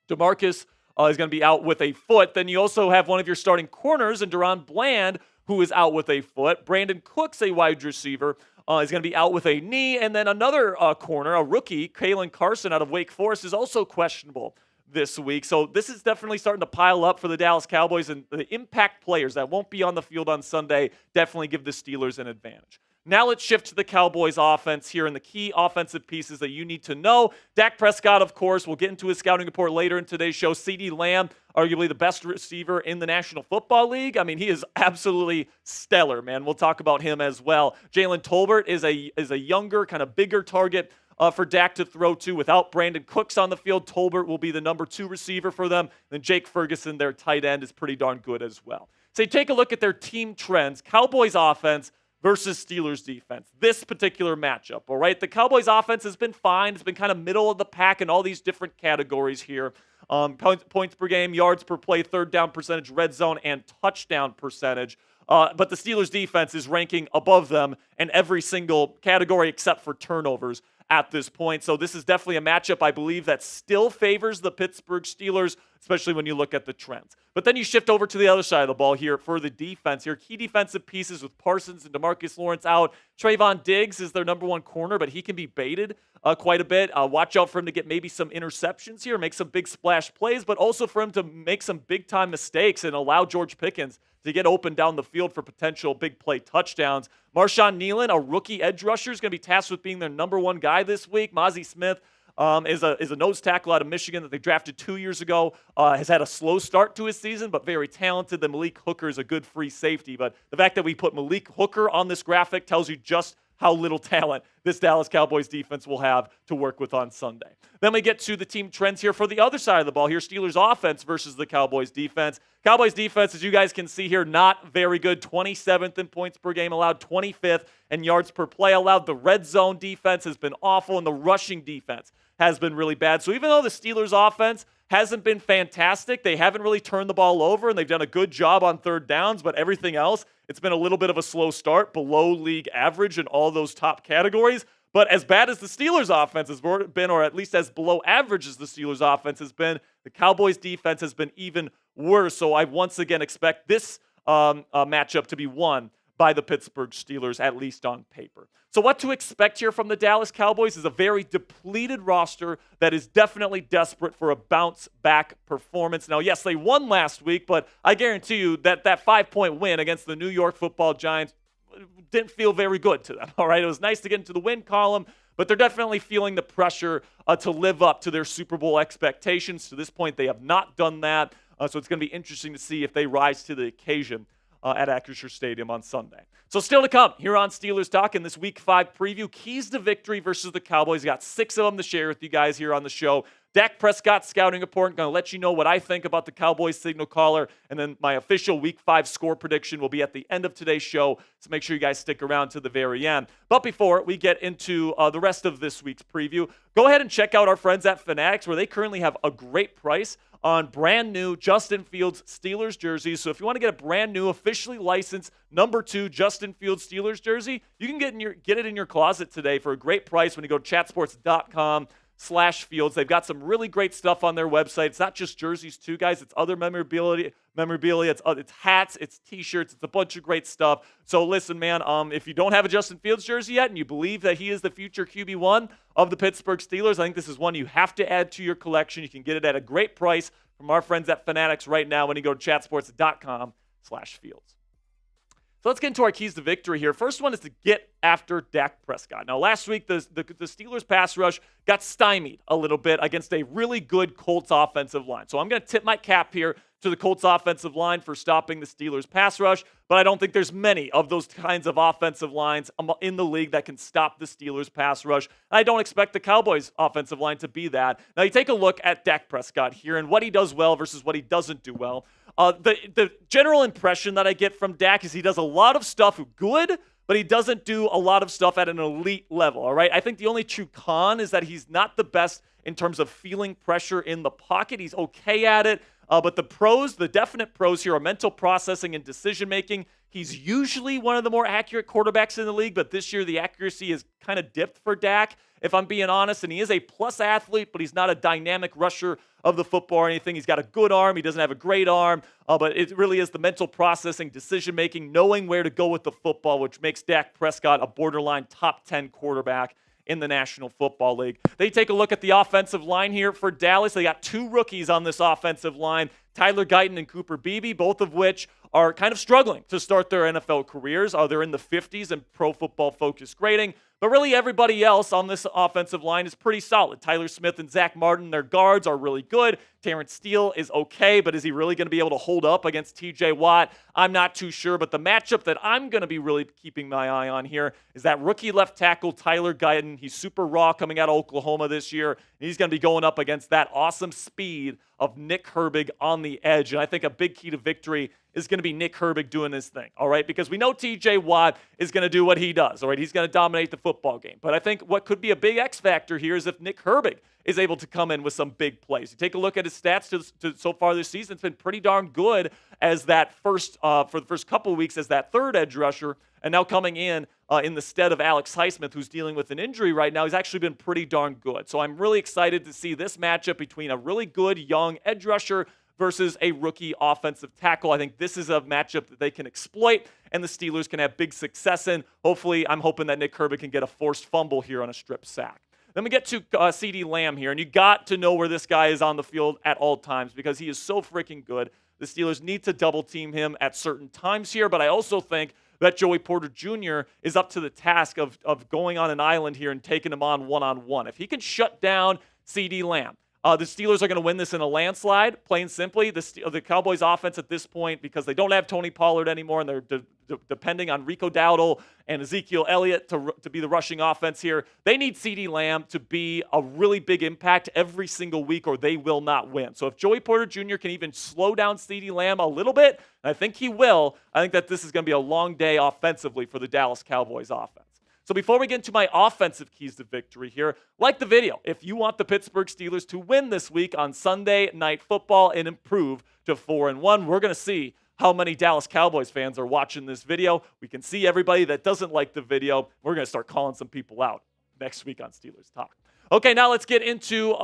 [SPEAKER 3] DeMarcus is going to be out with a foot. Then you also have one of your starting corners in Deron Bland, who is out with a foot. Brandon Cooks, a wide receiver, is going to be out with a knee. And then another corner, a rookie, Kalen Carson out of Wake Forest, is also questionable this week. So this is definitely starting to pile up for the Dallas Cowboys, and the impact players that won't be on the field on Sunday definitely give the Steelers an advantage. Now let's shift to the Cowboys offense here and the key offensive pieces that you need to know. Dak Prescott, of course, we'll get into his scouting report later in today's show. CeeDee Lamb, arguably the best receiver in the National Football League. I mean, he is absolutely stellar, man. We'll talk about him as well. Jalen Tolbert is a younger, kind of bigger target for Dak to throw to. Without Brandon Cooks on the field, Tolbert will be the number 2 receiver for them. Then Jake Ferguson, their tight end, is pretty darn good as well. So you take a look at their team trends. Cowboys offense versus Steelers defense. This particular matchup, all right? The Cowboys offense has been fine. It's been kind of middle of the pack in all these different categories here. Points per game, yards per play, third down percentage, red zone, and touchdown percentage. But the Steelers defense is ranking above them in every single category except for turnovers at this point. So this is definitely a matchup, I believe, that still favors the Pittsburgh Steelers, especially when you look at the trends. But then you shift over to the other side of the ball here for the defense. Here, key defensive pieces with Parsons and DeMarcus Lawrence out. Trayvon Diggs is their number 1 corner, but he can be baited quite a bit. Watch out for him to get maybe some interceptions here, make some big splash plays, but also for him to make some big-time mistakes and allow George Pickens to get open down the field for potential big play touchdowns. Marshawn Nealon, a rookie edge rusher, is going to be tasked with being their number 1 guy this week. Mozzie Smith is a nose tackle out of Michigan that they drafted 2 years ago. Has had a slow start to his season, but very talented. Then Malik Hooker is a good free safety. But the fact that we put Malik Hooker on this graphic tells you just how little talent this Dallas Cowboys defense will have to work with on Sunday. Then we get to the team trends here for the other side of the ball. Here, Steelers offense versus the Cowboys defense. Cowboys defense, as you guys can see here, not very good. 27th in points per game allowed, 25th in yards per play allowed. The red zone defense has been awful, and the rushing defense has been really bad. So even though the Steelers offense hasn't been fantastic, they haven't really turned the ball over, and they've done a good job on third downs, but everything else, it's been a little bit of a slow start, below league average in all those top categories. But as bad as the Steelers offense has been, or at least as below average as the Steelers offense has been, the Cowboys defense has been even worse. So I once again expect this matchup to be won by the Pittsburgh Steelers, at least on paper. So what to expect here from the Dallas Cowboys is a very depleted roster that is definitely desperate for a bounce-back performance. Now, yes, they won last week, but I guarantee you that 5-point win against the New York Football Giants didn't feel very good to them, all right? It was nice to get into the win column, but they're definitely feeling the pressure to live up to their Super Bowl expectations. To this point, they have not done that, so it's going to be interesting to see if they rise to the occasion at Acrisure Stadium on Sunday. So still to come here on Steelers Talk in this Week 5 preview. Keys to victory versus the Cowboys. Got 6 of them to share with you guys here on the show. Dak Prescott scouting report. Going to let you know what I think about the Cowboys signal caller. And then my official Week 5 score prediction will be at the end of today's show. So make sure you guys stick around to the very end. But before we get into the rest of this week's preview, go ahead and check out our friends at Fanatics, where they currently have a great price on brand new Justin Fields Steelers jerseys. So if you want to get a brand new, officially licensed number 2 Justin Fields Steelers jersey, you can get it in your closet today for a great price when you go to chatsports.com/Fields. They've got some really great stuff on their website. It's not just jerseys too, guys. It's other memorabilia. It's hats, it's t-shirts, it's a bunch of great stuff. So listen, man, if you don't have a Justin Fields jersey yet and you believe that he is the future QB1 of the Pittsburgh Steelers, I think this is one you have to add to your collection. You can get it at a great price from our friends at Fanatics right now when you go to chatsports.com/Fields. So let's get into our keys to victory here. First one is to get after Dak Prescott. Now, last week, the Steelers pass rush got stymied a little bit against a really good Colts offensive line. So I'm going to tip my cap here to the Colts offensive line for stopping the Steelers pass rush, but I don't think there's many of those kinds of offensive lines in the league that can stop the Steelers pass rush. I don't expect the Cowboys offensive line to be that. Now, you take a look at Dak Prescott here and what he does well versus what he doesn't do well. The general impression that I get from Dak is he does a lot of stuff good, but he doesn't do a lot of stuff at an elite level, all right? I think the only true con is that he's not the best in terms of feeling pressure in the pocket. He's okay at it, but the definite pros here are mental processing and decision-making. He's usually one of the more accurate quarterbacks in the league, but this year the accuracy is kind of dipped for Dak, if I'm being honest, and he is a plus athlete, but he's not a dynamic rusher of the football or anything. He's got a good arm. He doesn't have a great arm, but it really is the mental processing, decision-making, knowing where to go with the football, which makes Dak Prescott a borderline top 10 quarterback in the National Football League. They take a look at the offensive line here for Dallas. They got 2 rookies on this offensive line, Tyler Guyton and Cooper Beebe, both of which are kind of struggling to start their NFL careers. They're in the 50s in Pro Football Focus grading. But really everybody else on this offensive line is pretty solid. Tyler Smith and Zach Martin, their guards are really good. Terrence Steele is okay, but is he really going to be able to hold up against TJ Watt? I'm not too sure, but the matchup that I'm going to be really keeping my eye on here is that rookie left tackle Tyler Guyton. He's super raw coming out of Oklahoma this year, and he's going to be going up against that awesome speed of Nick Herbig on the edge. And I think a big key to victory is going to be Nick Herbig doing his thing, all right? Because we know TJ Watt is going to do what he does, all right? He's going to dominate the football game. But I think what could be a big X factor here is if Nick Herbig is able to come in with some big plays. You take a look at his stats so far this season, it's been pretty darn good as that for the first couple of weeks as that third edge rusher, and now coming in the stead of Alex Highsmith, who's dealing with an injury right now. He's actually been pretty darn good. So I'm really excited to see this matchup between a really good young edge rusher versus a rookie offensive tackle. I think this is a matchup that they can exploit, and the Steelers can have big success in. Hopefully, I'm hoping that Nick Herbig can get a forced fumble here on a strip sack. Then we get to CeeDee Lamb here, and you got to know where this guy is on the field at all times because he is so freaking good. The Steelers need to double team him at certain times here, but I also think that Joey Porter Jr. is up to the task of going on an island here and taking him on one-on-one. If he can shut down CeeDee Lamb, the Steelers are going to win this in a landslide, plain simply. The Cowboys' offense at this point, because they don't have Tony Pollard anymore and they're depending on Rico Dowdle and Ezekiel Elliott to be the rushing offense here, they need CeeDee Lamb to be a really big impact every single week or they will not win. So if Joey Porter Jr. can even slow down CeeDee Lamb a little bit, and I think he will, I think that this is going to be a long day offensively for the Dallas Cowboys offense. So before we get into my offensive keys to victory here, like the video if you want the Pittsburgh Steelers to win this week on Sunday Night Football and improve to 4-1. We're going to see how many Dallas Cowboys fans are watching this video. We can see everybody that doesn't like the video. We're going to start calling some people out next week on Steelers Talk. Okay, now let's get into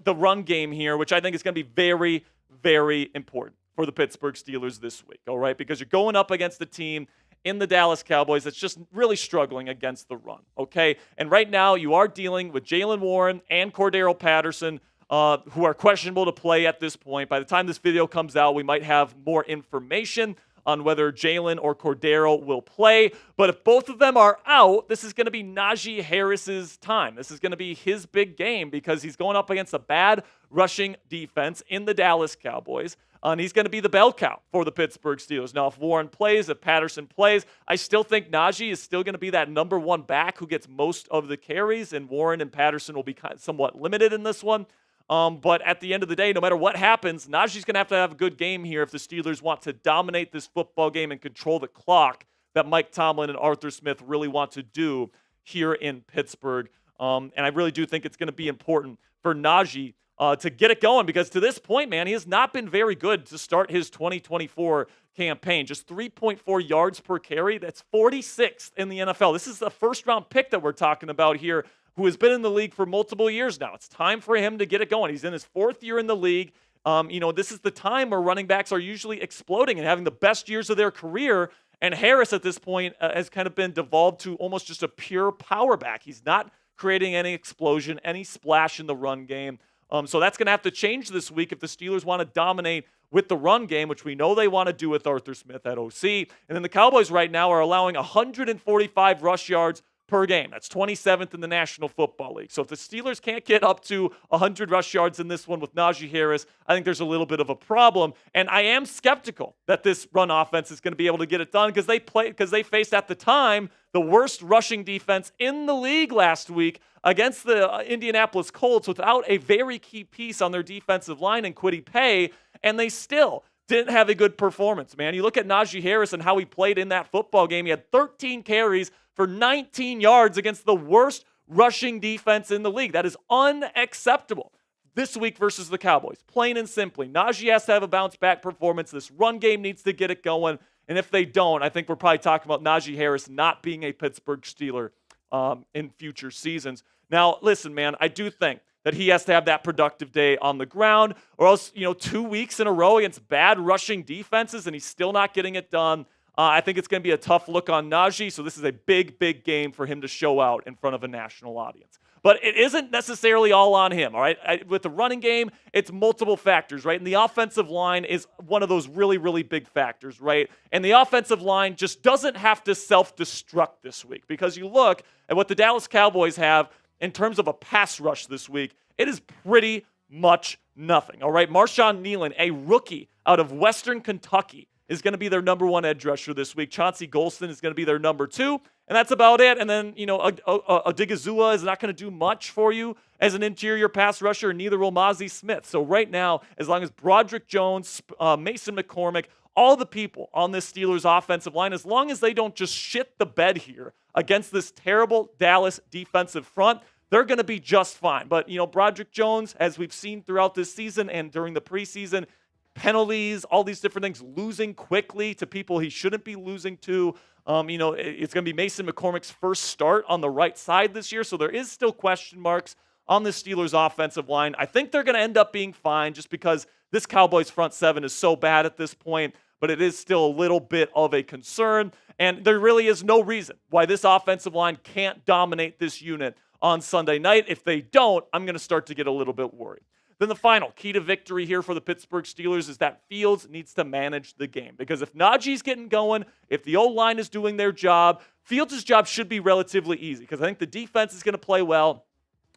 [SPEAKER 3] the run game here, which I think is going to be very, very important for the Pittsburgh Steelers this week, all right? Because you're going up against the team in the Dallas Cowboys that's just really struggling against the run, okay? And right now you are dealing with Jaylen Warren and Cordero Patterson, who are questionable to play at this point. By the time this video comes out, we might have more information on whether Jaylen or Cordero will play. But if both of them are out, this is going to be Najee Harris's time. This is going to be his big game because he's going up against a bad rushing defense in the Dallas Cowboys. And he's going to be the bell cow for the Pittsburgh Steelers. Now, if Warren plays, if Patterson plays, I still think Najee is still going to be that number one back who gets most of the carries, and Warren and Patterson will be somewhat limited in this one. But at the end of the day, no matter what happens, Najee's going to have a good game here if the Steelers want to dominate this football game and control the clock that Mike Tomlin and Arthur Smith really want to do here in Pittsburgh. And I really do think it's going to be important for Najee to get it going because to this point, man, he has not been very good to start his 2024 campaign. Just 3.4 yards per carry. That's 46th in the NFL. This is the first-round pick that we're talking about here who has been in the league for multiple years now. It's time for him to get it going. He's in his fourth year in the league. This is the time where running backs are usually exploding and having the best years of their career. And Harris at this point has kind of been devolved to almost just a pure power back. He's not creating any explosion, any splash in the run game. So that's going to have to change this week if the Steelers want to dominate with the run game, which we know they want to do with Arthur Smith at OC. And then the Cowboys right now are allowing 145 rush yards per game. That's 27th in the National Football League. So if the Steelers can't get up to 100 rush yards in this one with Najee Harris, I think there's a little bit of a problem. And I am skeptical that this run offense is going to be able to get it done because they faced at the time the worst rushing defense in the league last week against the Indianapolis Colts without a very key piece on their defensive line in Kwity Paye, and they still didn't have a good performance, man. You look at Najee Harris and how he played in that football game. He had 13 carries for 19 yards against the worst rushing defense in the league. That is unacceptable this week versus the Cowboys. Plain and simply, Najee has to have a bounce-back performance. This run game needs to get it going. And if they don't, I think we're probably talking about Najee Harris not being a Pittsburgh Steeler in future seasons. Now, listen, man, I do think that he has to have that productive day on the ground, or else, 2 weeks in a row against bad rushing defenses, and he's still not getting it done. I think it's going to be a tough look on Najee, so this is a big, big game for him to show out in front of a national audience. But it isn't necessarily all on him, all right? With the running game, it's multiple factors, right? And the offensive line is one of those really, really big factors, right? And the offensive line just doesn't have to self-destruct this week because you look at what the Dallas Cowboys have in terms of a pass rush this week, it is pretty much nothing, all right? Marshawn Nealon, a rookie out of Western Kentucky, is going to be their number one edge rusher this week. Chauncey Golston is going to be their number two, and that's about it. And then, Odigizua is not going to do much for you as an interior pass rusher, and neither will Mozzie Smith. So right now, as long as Broderick Jones, Mason McCormick, all the people on this Steelers offensive line, as long as they don't just shit the bed here against this terrible Dallas defensive front, they're going to be just fine. But, Broderick Jones, as we've seen throughout this season and during the preseason, penalties, all these different things, losing quickly to people he shouldn't be losing to. It's going to be Mason McCormick's first start on the right side this year, so there is still question marks on the Steelers' offensive line. I think they're going to end up being fine just because this Cowboys front seven is so bad at this point, but it is still a little bit of a concern, and there really is no reason why this offensive line can't dominate this unit on Sunday night. If they don't, I'm going to start to get a little bit worried. Then the final key to victory here for the Pittsburgh Steelers is that Fields needs to manage the game. Because if Najee's getting going, if the O-line is doing their job, Fields' job should be relatively easy because I think the defense is going to play well.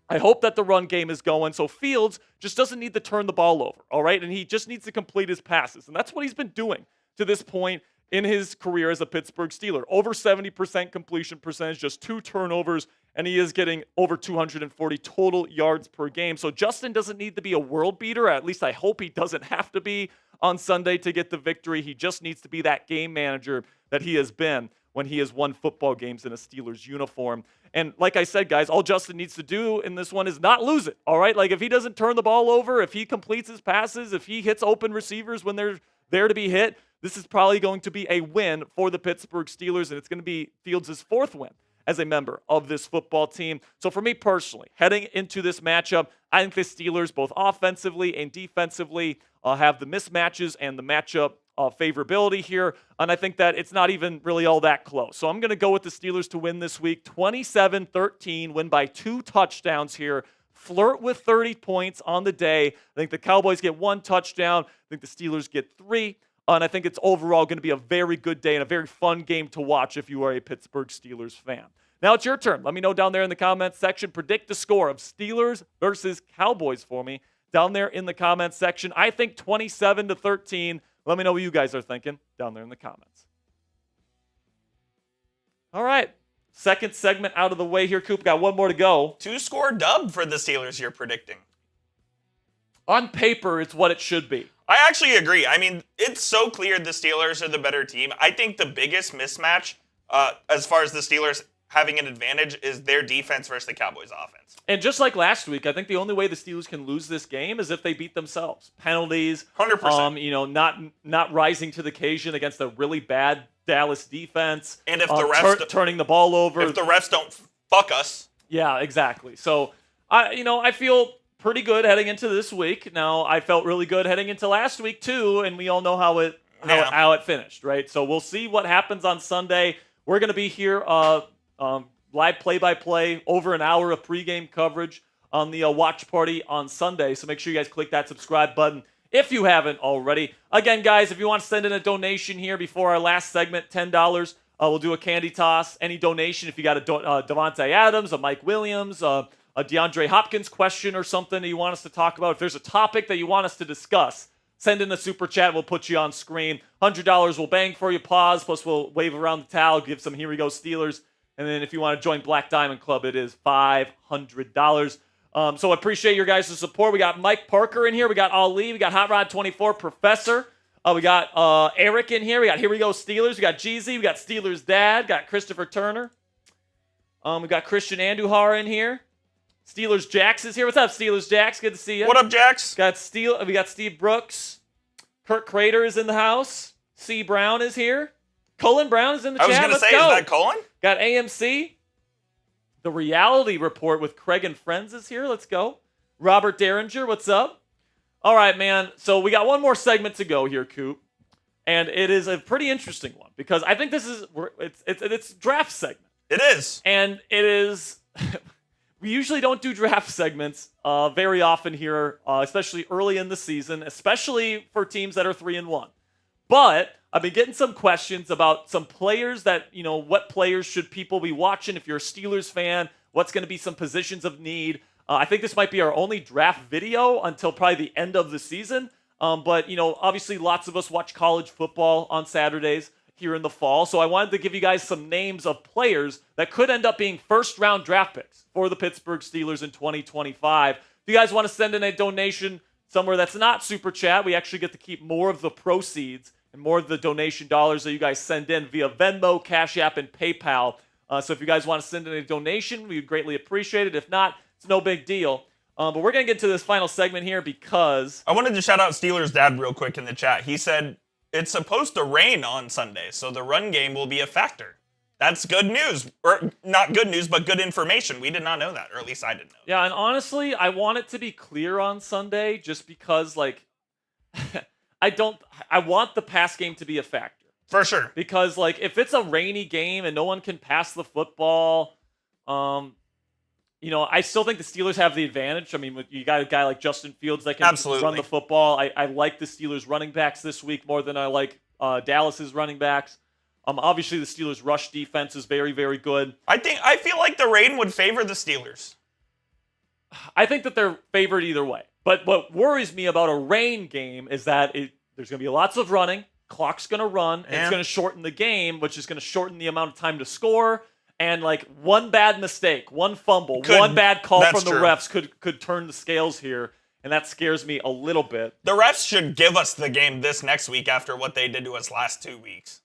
[SPEAKER 3] I hope that the run game is going. So Fields just doesn't need to turn the ball over, all right? And he just needs to complete his passes. And that's what he's been doing to this point in his career as a Pittsburgh Steeler. Over 70% completion percentage, just 2 turnovers, and he is getting over 240 total yards per game. So Justin doesn't need to be a world beater. At least I hope he doesn't have to be on Sunday to get the victory. He just needs to be that game manager that he has been when he has won football games in a Steelers uniform. And like I said, guys, all Justin needs to do in this one is not lose it, all right? Like if he doesn't turn the ball over, if he completes his passes, if he hits open receivers when they're there to be hit, this is probably going to be a win for the Pittsburgh Steelers, and it's going to be Fields' 4th win as a member of this football team. So for me personally, heading into this matchup, I think the Steelers, both offensively and defensively, have the mismatches and the matchup favorability here, and I think that it's not even really all that close. So I'm going to go with the Steelers to win this week, 27-13, win by 2 touchdowns here, flirt with 30 points on the day. I think the Cowboys get 1 touchdown. I think the Steelers get 3. And I think it's overall going to be a very good day and a very fun game to watch if you are a Pittsburgh Steelers fan. Now it's your turn. Let me know down there in the comments section. Predict the score of Steelers versus Cowboys for me down there in the comments section. I think 27-13. Let me know what you guys are thinking down there in the comments. All right. Second segment out of the way here, Coop. Got one more to go.
[SPEAKER 2] 2-score dub for the Steelers you're predicting.
[SPEAKER 3] On paper, it's what it should be.
[SPEAKER 2] I actually agree. I mean, it's so clear the Steelers are the better team. I think the biggest mismatch as far as the Steelers having an advantage is their defense versus the Cowboys offense.
[SPEAKER 3] And just like last week, I think the only way the Steelers can lose this game is if they beat themselves. Penalties,
[SPEAKER 2] 100%.
[SPEAKER 3] Not rising to the occasion against a really bad Dallas defense.
[SPEAKER 2] And if the refs
[SPEAKER 3] turning the ball over.
[SPEAKER 2] If the refs don't fuck us.
[SPEAKER 3] Yeah, exactly. So I feel pretty good heading into this week. Now, I felt really good heading into last week too, and we all know how it finished, right? So we'll see what happens on Sunday. We're going to be here live play-by-play, over an hour of pregame coverage on the watch party on Sunday. So make sure you guys click that subscribe button if you haven't already. Again, guys, if you want to send in a donation here before our last segment, $10. We'll do a candy toss. Any donation, if you got a Davante Adams, a Mike Williams, a DeAndre Hopkins question or something that you want us to talk about, if there's a topic that you want us to discuss, send in a super chat. We'll put you on screen. $100 will bang for you. Pause. Plus, we'll wave around the towel, give some Here We Go Steelers. And then if you want to join Black Diamond Club, it is $500. So I appreciate your guys' support. We got Mike Parker in here. We got Ali. We got Hot Rod 24 Professor. We got Eric in here. We got Here We Go Steelers. We got Jeezy. We got Steelers Dad. Got Christopher Turner. We got Christian Andujar in here. Steelers Jax is here. What's up, Steelers Jax? Good to see you.
[SPEAKER 2] What up, Jax?
[SPEAKER 3] We got Steve Brooks. Kurt Crater is in the house. C. Brown is here. Cullen Brown is in the chat.
[SPEAKER 2] I was going to say, is that Cullen?
[SPEAKER 3] Got AMC. The Reality Report with Craig and Friends is here. Let's go. Robert Derringer, what's up? All right, man. So we got one more segment to go here, Coop. And it is a pretty interesting one because I think this is it's draft segment.
[SPEAKER 2] It is.
[SPEAKER 3] And it is we usually don't do draft segments very often here, especially early in the season, especially for teams that are 3-1. But I've been getting some questions about some players that, what players should people be watching if you're a Steelers fan? What's going to be some positions of need? I think this might be our only draft video until probably the end of the season. But, obviously lots of us watch college football on Saturdays here in the fall. So I wanted to give you guys some names of players that could end up being first-round draft picks for the Pittsburgh Steelers in 2025. If you guys want to send in a donation somewhere that's not Super Chat, we actually get to keep more of the proceeds and more of the donation dollars that you guys send in via Venmo, Cashapp, and PayPal. So if you guys want to send in a donation, we would greatly appreciate it. If not, it's no big deal. But we're going to get to this final segment here because
[SPEAKER 2] I wanted to shout out Steelers Dad real quick in the chat. He said it's supposed to rain on Sunday, so the run game will be a factor. That's good news. Or not good news, but good information. We did not know that, or at least I didn't know.
[SPEAKER 3] Yeah, and honestly, I want it to be clear on Sunday just because, I want the pass game to be a factor.
[SPEAKER 2] For sure.
[SPEAKER 3] Because, if it's a rainy game and no one can pass the football, I still think the Steelers have the advantage. I mean, you got a guy like Justin Fields that can
[SPEAKER 2] Absolutely.
[SPEAKER 3] run the football. I like the Steelers running backs this week more than I like Dallas's running backs. Obviously, the Steelers' rush defense is very, very good.
[SPEAKER 2] I feel like the rain would favor the Steelers.
[SPEAKER 3] I think that they're favored either way. But what worries me about a rain game is that there's going to be lots of running. Clock's going to run. And it's going to shorten the game, which is going to shorten the amount of time to score. And like one bad mistake, one fumble, one bad call from the refs could turn the scales here. And that scares me a little bit.
[SPEAKER 2] The refs should give us the game this next week after what they did to us last 2 weeks.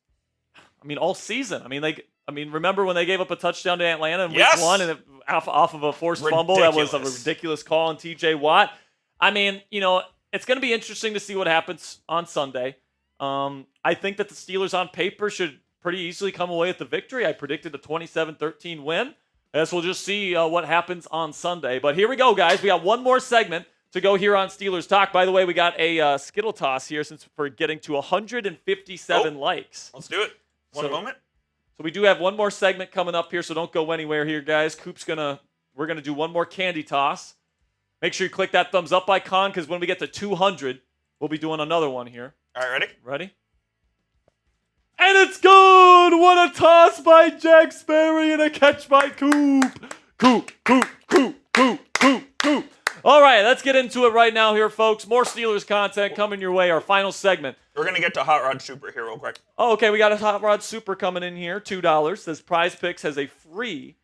[SPEAKER 3] I mean, all season. I mean, remember when they gave up a touchdown to Atlanta in week 1 and off of a forced fumble? That was a ridiculous call on TJ Watt. I mean, it's going to be interesting to see what happens on Sunday. I think that the Steelers on paper should pretty easily come away with the victory. I predicted a 27-13 win. I guess we'll just see what happens on Sunday. But here we go, guys. We got one more segment to go here on Steelers Talk. By the way, we got a Skittle toss here since we're getting to 157 likes.
[SPEAKER 2] Let's do it. One moment.
[SPEAKER 3] So we do have one more segment coming up here, so don't go anywhere here, guys. We're gonna do one more candy toss. Make sure you click that thumbs up icon, because when we get to 200, we'll be doing another one here.
[SPEAKER 2] All right, ready?
[SPEAKER 3] Ready? And it's good! What a toss by Jack Sperry and a catch by Coop! Coop. All right, let's get into it right now here, folks. More Steelers content coming your way. Our final segment.
[SPEAKER 2] We're going to get to Hot Rod Super here real quick.
[SPEAKER 3] Oh, okay, we got a Hot Rod Super coming in here, $2. Says Prize Picks has a free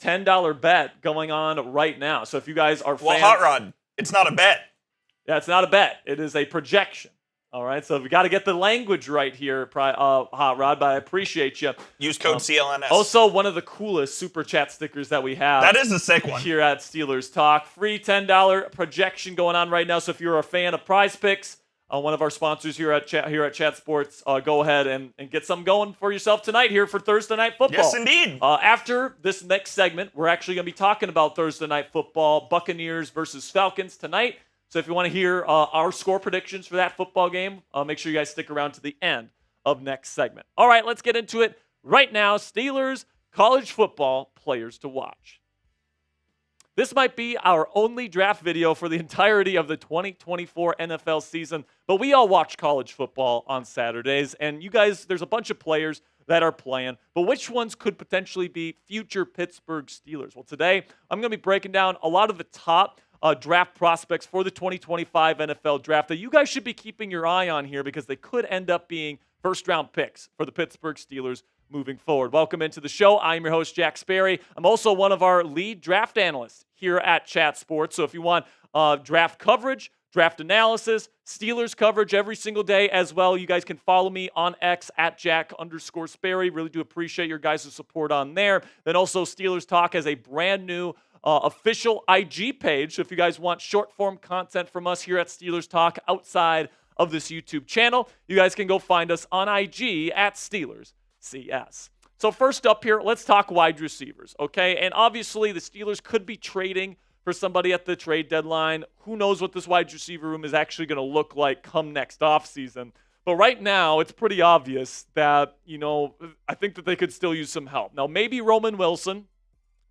[SPEAKER 3] $10 bet going on right now. So if you guys are fans...
[SPEAKER 2] Well, Hot Rod, it's not a bet.
[SPEAKER 3] Yeah, it's not a bet. It is a projection. All right, so we got to get the language right here, Hot Rod, but I appreciate you.
[SPEAKER 2] Use code CLNS.
[SPEAKER 3] Also, one of the coolest Super Chat stickers that we have.
[SPEAKER 2] That is a sick one.
[SPEAKER 3] Here at Steelers Talk. Free $10 projection going on right now. So if you're a fan of Prize Picks, one of our sponsors here at Chat Sports, go ahead and get some going for yourself tonight here for Thursday Night Football.
[SPEAKER 2] Yes, indeed.
[SPEAKER 3] After this next segment, we're actually going to be talking about Thursday Night Football, Buccaneers versus Falcons tonight. So if you want to hear our score predictions for that football game, make sure you guys stick around to the end of next segment. All right, let's get into it right now. Steelers college football players to watch. This might be our only draft video for the entirety of the 2024 NFL season, but we all watch college football on Saturdays, and you guys, there's a bunch of players that are playing, but which ones could potentially be future Pittsburgh Steelers? Well, today, I'm going to be breaking down a lot of the top draft prospects for the 2025 NFL draft that you guys should be keeping your eye on here, because they could end up being first-round picks for the Pittsburgh Steelers moving forward. Welcome into the show. I'm your host, Jack Sperry. I'm also one of our lead draft analysts here at Chat Sports. So if you want draft coverage, draft analysis, Steelers coverage every single day as well, you guys can follow me on X at Jack_Sperry. Really do appreciate your guys' support on there. Then also Steelers Talk has a brand new official IG page. So if you guys want short form content from us here at Steelers Talk outside of this YouTube channel, you guys can go find us on IG at Steelers CS. So first up here, let's talk wide receivers, okay? And obviously the Steelers could be trading for somebody at the trade deadline. Who knows what this wide receiver room is actually going to look like come next offseason. But right now, it's pretty obvious that, I think that they could still use some help. Now, maybe Roman Wilson,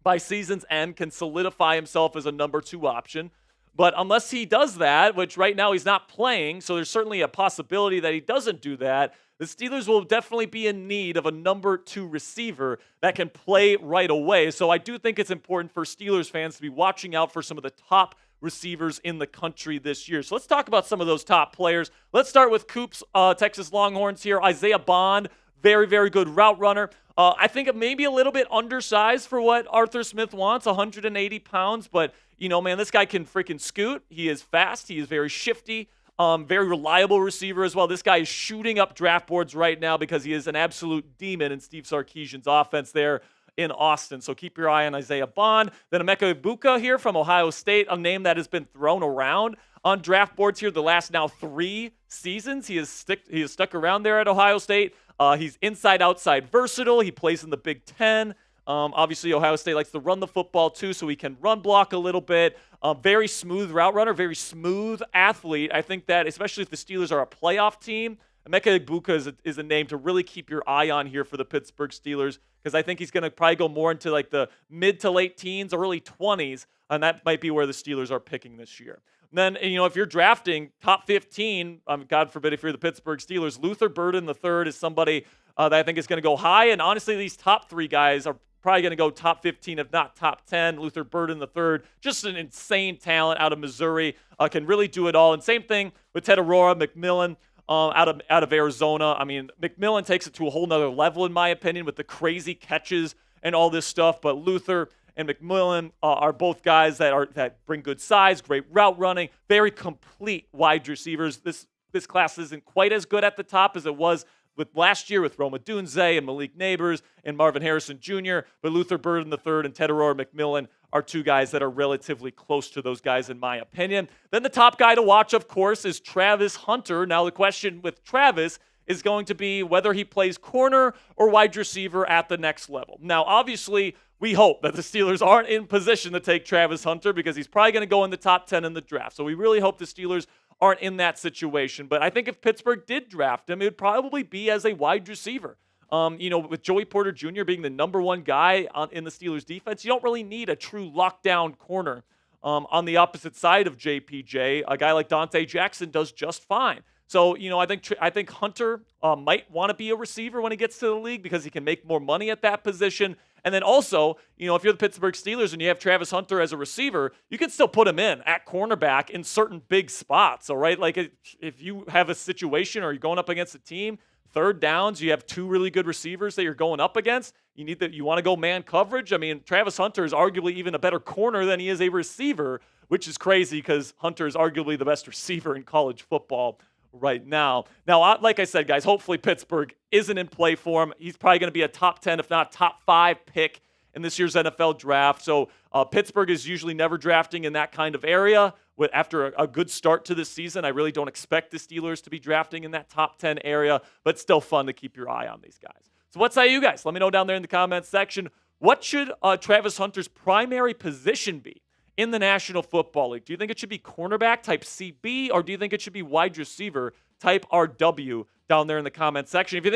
[SPEAKER 3] by season's end, can solidify himself as a number 2 option. But unless he does that, which right now he's not playing, so there's certainly a possibility that he doesn't do that, the Steelers will definitely be in need of a number 2 receiver that can play right away. So I do think it's important for Steelers fans to be watching out for some of the top receivers in the country this year. So let's talk about some of those top players. Let's start with Coop's Texas Longhorns here. Isaiah Bond, very, very good route runner. I think maybe a little bit undersized for what Arthur Smith wants, 180 pounds. But, man, this guy can freaking scoot. He is fast. He is very shifty. Very reliable receiver as well. This guy is shooting up draft boards right now because he is an absolute demon in Steve Sarkisian's offense there in Austin. So keep your eye on Isaiah Bond. Then Emeka Egbuka here from Ohio State, a name that has been thrown around on draft boards here the last now 3 seasons. He has stuck around there at Ohio State. He's inside-outside versatile. He plays in the Big Ten. Obviously, Ohio State likes to run the football too, so he can run block a little bit. Very smooth route runner, very smooth athlete. I think that, especially if the Steelers are a playoff team, Emeka Egbuka is a name to really keep your eye on here for the Pittsburgh Steelers because I think he's going to probably go more into like the mid to late teens, early 20s, and that might be where the Steelers are picking this year. And then, if you're drafting top 15, God forbid if you're the Pittsburgh Steelers, Luther Burden III is somebody that I think is going to go high. And honestly, these top three guys are probably going to go top 15, if not top 10. Luther Burden III, just an insane talent out of Missouri, can really do it all. And same thing with Tedorora McMillan out of Arizona. I mean, McMillan takes it to a whole nother level, in my opinion, with the crazy catches and all this stuff. But Luther and McMillan are both guys that bring good size, great route running, very complete wide receivers. This class isn't quite as good at the top as it was with last year with Roma Dunze and Malik Neighbors and Marvin Harrison Jr., but Luther Burden III and Tedorora McMillan are two guys that are relatively close to those guys in my opinion. Then the top guy to watch, of course, is Travis Hunter. Now the question with Travis is going to be whether he plays corner or wide receiver at the next level. Now, obviously, we hope that the Steelers aren't in position to take Travis Hunter because he's probably going to go in the top 10 in the draft. So we really hope the Steelers aren't in that situation. But I think if Pittsburgh did draft him, it would probably be as a wide receiver. With Joey Porter Jr. being the number one guy in the Steelers defense, you don't really need a true lockdown corner. On the opposite side of JPJ, a guy like Dante Jackson does just fine. So, I think Hunter might want to be a receiver when he gets to the league because he can make more money at that position. And then also, if you're the Pittsburgh Steelers and you have Travis Hunter as a receiver, you can still put him in at cornerback in certain big spots, all right? Like if you have a situation or you're going up against a team, third downs, you have two really good receivers that you're going up against, you want to go man coverage. I mean, Travis Hunter is arguably even a better corner than he is a receiver, which is crazy because Hunter is arguably the best receiver in college football right now. Now, like I said, guys, hopefully Pittsburgh isn't in play for him. He's probably going to be a top 10, if not top 5 pick in this year's NFL draft. So Pittsburgh is usually never drafting in that kind of area. After a good start to this season, I really don't expect the Steelers to be drafting in that top 10 area, but still fun to keep your eye on these guys. So what say you guys? Let me know down there in the comments section. What should Travis Hunter's primary position be in the National Football League? Do you think it should be cornerback type CB, or do you think it should be wide receiver type RW down there in the comment section? If you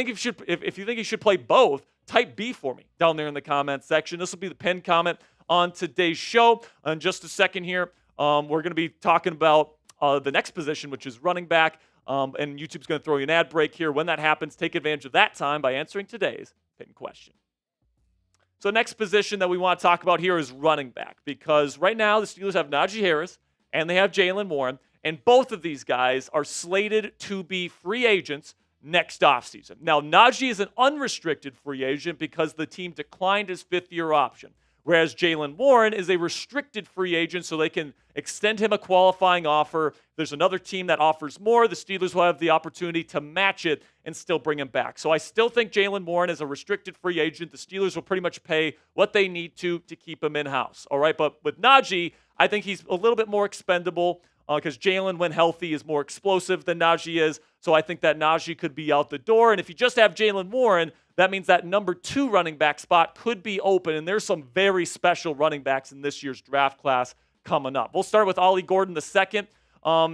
[SPEAKER 3] think he should play both, type B for me down there in the comment section. This will be the pinned comment on today's show. In just a second here, we're going to be talking about the next position, which is running back, and YouTube's going to throw you an ad break here. When that happens, take advantage of that time by answering today's pinned question. So next position that we want to talk about here is running back, because right now the Steelers have Najee Harris and they have Jaylen Warren, and both of these guys are slated to be free agents next offseason. Now, Najee is an unrestricted free agent because the team declined his fifth-year option, whereas Jaylen Warren is a restricted free agent, so they can extend him a qualifying offer. If there's another team that offers more, the Steelers will have the opportunity to match it and still bring him back. So I still think Jaylen Warren is a restricted free agent. The Steelers will pretty much pay what they need to keep him in-house. All right, but with Najee, I think he's a little bit more expendable because Jaylen, when healthy, is more explosive than Najee is. So I think that Najee could be out the door. And if you just have Jaylen Warren, that means that number 2 running back spot could be open. And there's some very special running backs in this year's draft class coming up. We'll start with Ollie Gordon II.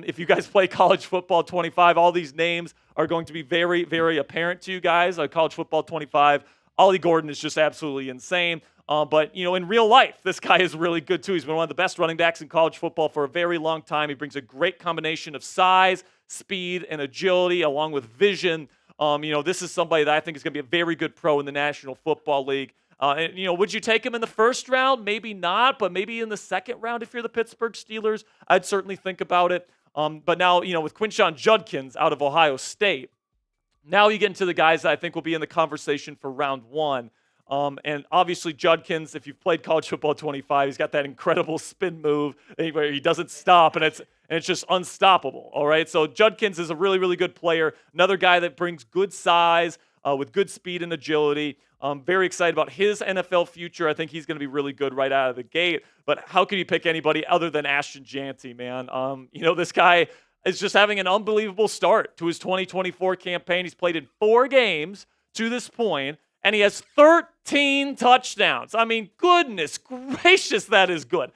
[SPEAKER 3] If you guys play College Football 25, all these names are going to be very, very apparent to you guys. College Football 25, Ollie Gordon is just absolutely insane. But, in real life, this guy is really good, too. He's been one of the best running backs in college football for a very long time. He brings a great combination of size, speed, and agility, along with vision. This is somebody that I think is going to be a very good pro in the National Football League. Would you take him in the first round? Maybe not, but maybe in the second round if you're the Pittsburgh Steelers. I'd certainly think about it. But now, with Quinshon Judkins out of Ohio State, now you get into the guys that I think will be in the conversation for round 1. And obviously Judkins, if you've played College Football 25, he's got that incredible spin move where he doesn't stop, and it's just unstoppable, all right? So Judkins is a really, really good player, another guy that brings good size with good speed and agility. I'm very excited about his NFL future. I think he's going to be really good right out of the gate. But how could you pick anybody other than Ashton Janty, man? This guy is just having an unbelievable start to his 2024 campaign. He's played in 4 games to this point, and he has 13 touchdowns. I mean, goodness gracious, that is good.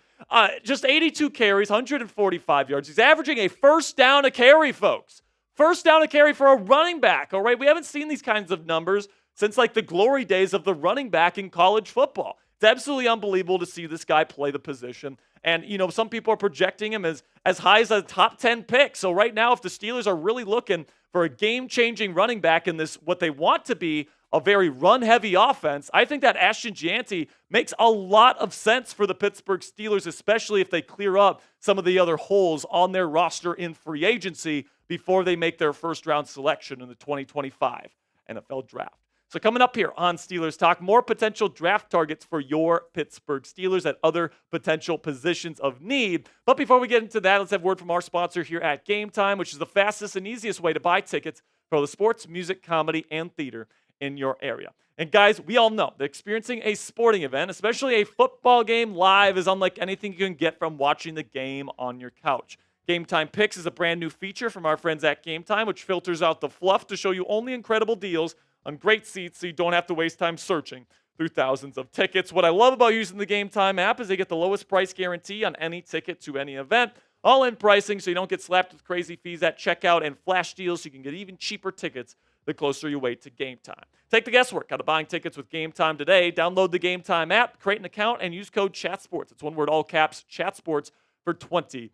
[SPEAKER 3] Just 82 carries, 145 yards. He's averaging a first down a carry, folks. First down a carry for a running back, all right? We haven't seen these kinds of numbers since like the glory days of the running back in college football. It's absolutely unbelievable to see this guy play the position. And, some people are projecting him as high as a top 10 pick. So right now, if the Steelers are really looking for a game-changing running back in this, what they want to be a very run-heavy offense, I think that Ashton Gianti makes a lot of sense for the Pittsburgh Steelers, especially if they clear up some of the other holes on their roster in free agency before they make their first-round selection in the 2025 NFL Draft. So coming up here on Steelers Talk, more potential draft targets for your Pittsburgh Steelers at other potential positions of need. But before we get into that, let's have word from our sponsor here at Game Time, which is the fastest and easiest way to buy tickets for the sports, music, comedy, and theater in your area. And guys, we all know that experiencing a sporting event, especially a football game live, is unlike anything you can get from watching the game on your couch. Game Time Picks is a brand new feature from our friends at Game Time, which filters out the fluff to show you only incredible deals on great seats so you don't have to waste time searching through thousands of tickets. What I love about using the Game Time app is they get the lowest price guarantee on any ticket to any event. All-in pricing so you don't get slapped with crazy fees at checkout, and flash deals so you can get even cheaper tickets the closer you wait to game time. Take the guesswork out of buying tickets with Game Time today. Download the Game Time app, create an account, and use code CHATSPORTS. It's one word, all caps, CHATSPORTS for $20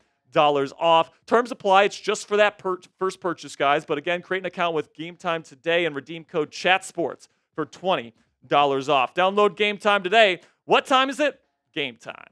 [SPEAKER 3] off. Terms apply. It's just for that first purchase, guys. But again, create an account with Game Time today and redeem code CHATSPORTS for $20 off. Download Game Time today. What time is it? Game time.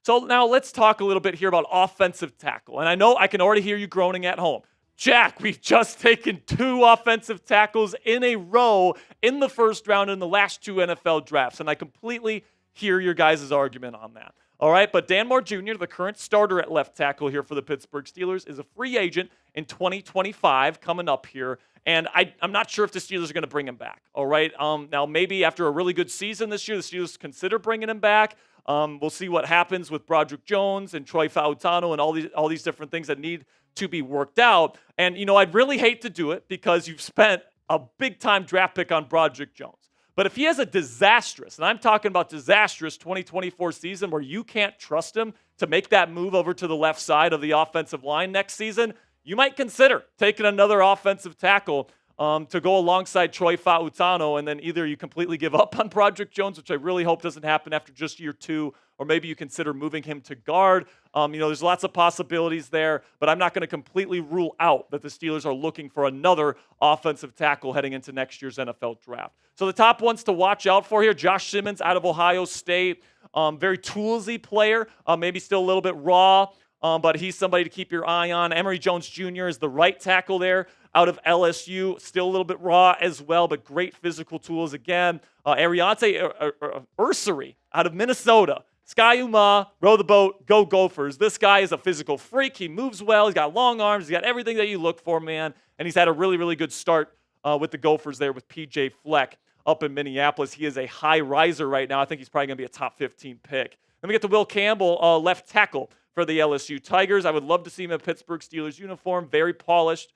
[SPEAKER 3] So now let's talk a little bit here about offensive tackle. And I know I can already hear you groaning at home. Jack, we've just taken 2 offensive tackles in a row in the first round in the last 2 NFL drafts. And I completely hear your guys' argument on that. All right, but Dan Moore Jr., the current starter at left tackle here for the Pittsburgh Steelers, is a free agent in 2025 coming up here. And I'm not sure if the Steelers are going to bring him back. All right, now maybe after a really good season this year, the Steelers consider bringing him back. We'll see what happens with Broderick Jones and Troy Fautano and all these different things that need to be worked out. And, I'd really hate to do it because you've spent a big-time draft pick on Broderick Jones. But if he has a disastrous, and I'm talking about disastrous 2024 season where you can't trust him to make that move over to the left side of the offensive line next season, you might consider taking another offensive tackle to go alongside Troy Fautano, and then either you completely give up on Broderick Jones, which I really hope doesn't happen after just year 2, or maybe you consider moving him to guard. There's lots of possibilities there, but I'm not going to completely rule out that the Steelers are looking for another offensive tackle heading into next year's NFL draft. So the top ones to watch out for here, Josh Simmons out of Ohio State, very toolsy player, maybe still a little bit raw, but he's somebody to keep your eye on. Emory Jones Jr. is the right tackle there out of LSU, still a little bit raw as well, but great physical tools again. Ariante Ursary out of Minnesota. Sky Uma, row the boat, go Gophers. This guy is a physical freak. He moves well. He's got long arms. He's got everything that you look for, man. And he's had a really, really good start with the Gophers there with P.J. Fleck up in Minneapolis. He is a high riser right now. I think he's probably going to be a top 15 pick. Then we get to Will Campbell, left tackle for the LSU Tigers. I would love to see him in a Pittsburgh Steelers uniform. Very polished.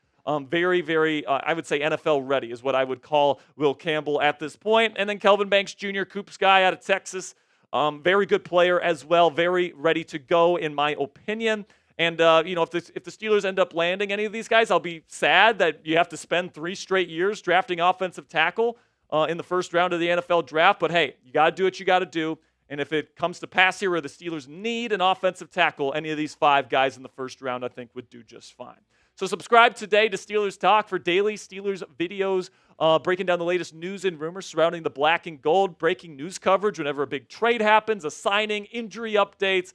[SPEAKER 3] Very, very, I would say NFL ready is what I would call Will Campbell at this point. And then Kelvin Banks Jr., Coops guy out of Texas. Very good player as well. Very ready to go, in my opinion. And, if the Steelers end up landing any of these guys, I'll be sad that you have to spend 3 straight years drafting offensive tackle in the first round of the NFL draft. But, hey, you got to do what you got to do. And if it comes to pass here where the Steelers need an offensive tackle, any of these 5 guys in the first round I think would do just fine. So subscribe today to Steelers Talk for daily Steelers videos, breaking down the latest news and rumors surrounding the black and gold, breaking news coverage whenever a big trade happens, a signing, injury updates,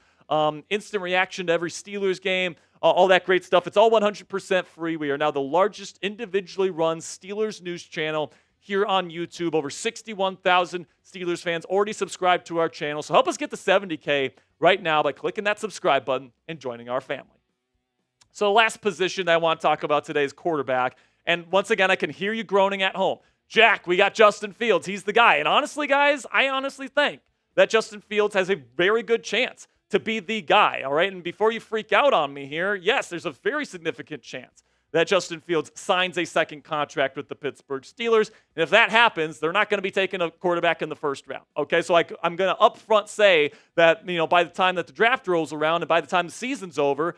[SPEAKER 3] instant reaction to every Steelers game, all that great stuff. It's all 100% free. We are now the largest individually run Steelers news channel here on YouTube. Over 61,000 Steelers fans already subscribed to our channel. So help us get to 70K right now by clicking that subscribe button and joining our family. So the last position that I want to talk about today is quarterback. And once again, I can hear you groaning at home. Jack, we got Justin Fields. He's the guy. And honestly, guys, I honestly think that Justin Fields has a very good chance to be the guy, all right? And before you freak out on me here, yes, there's a very significant chance that Justin Fields signs a second contract with the Pittsburgh Steelers. And if that happens, they're not going to be taking a quarterback in the first round. Okay, so I'm going to upfront say that, by the time that the draft rolls around and by the time the season's over,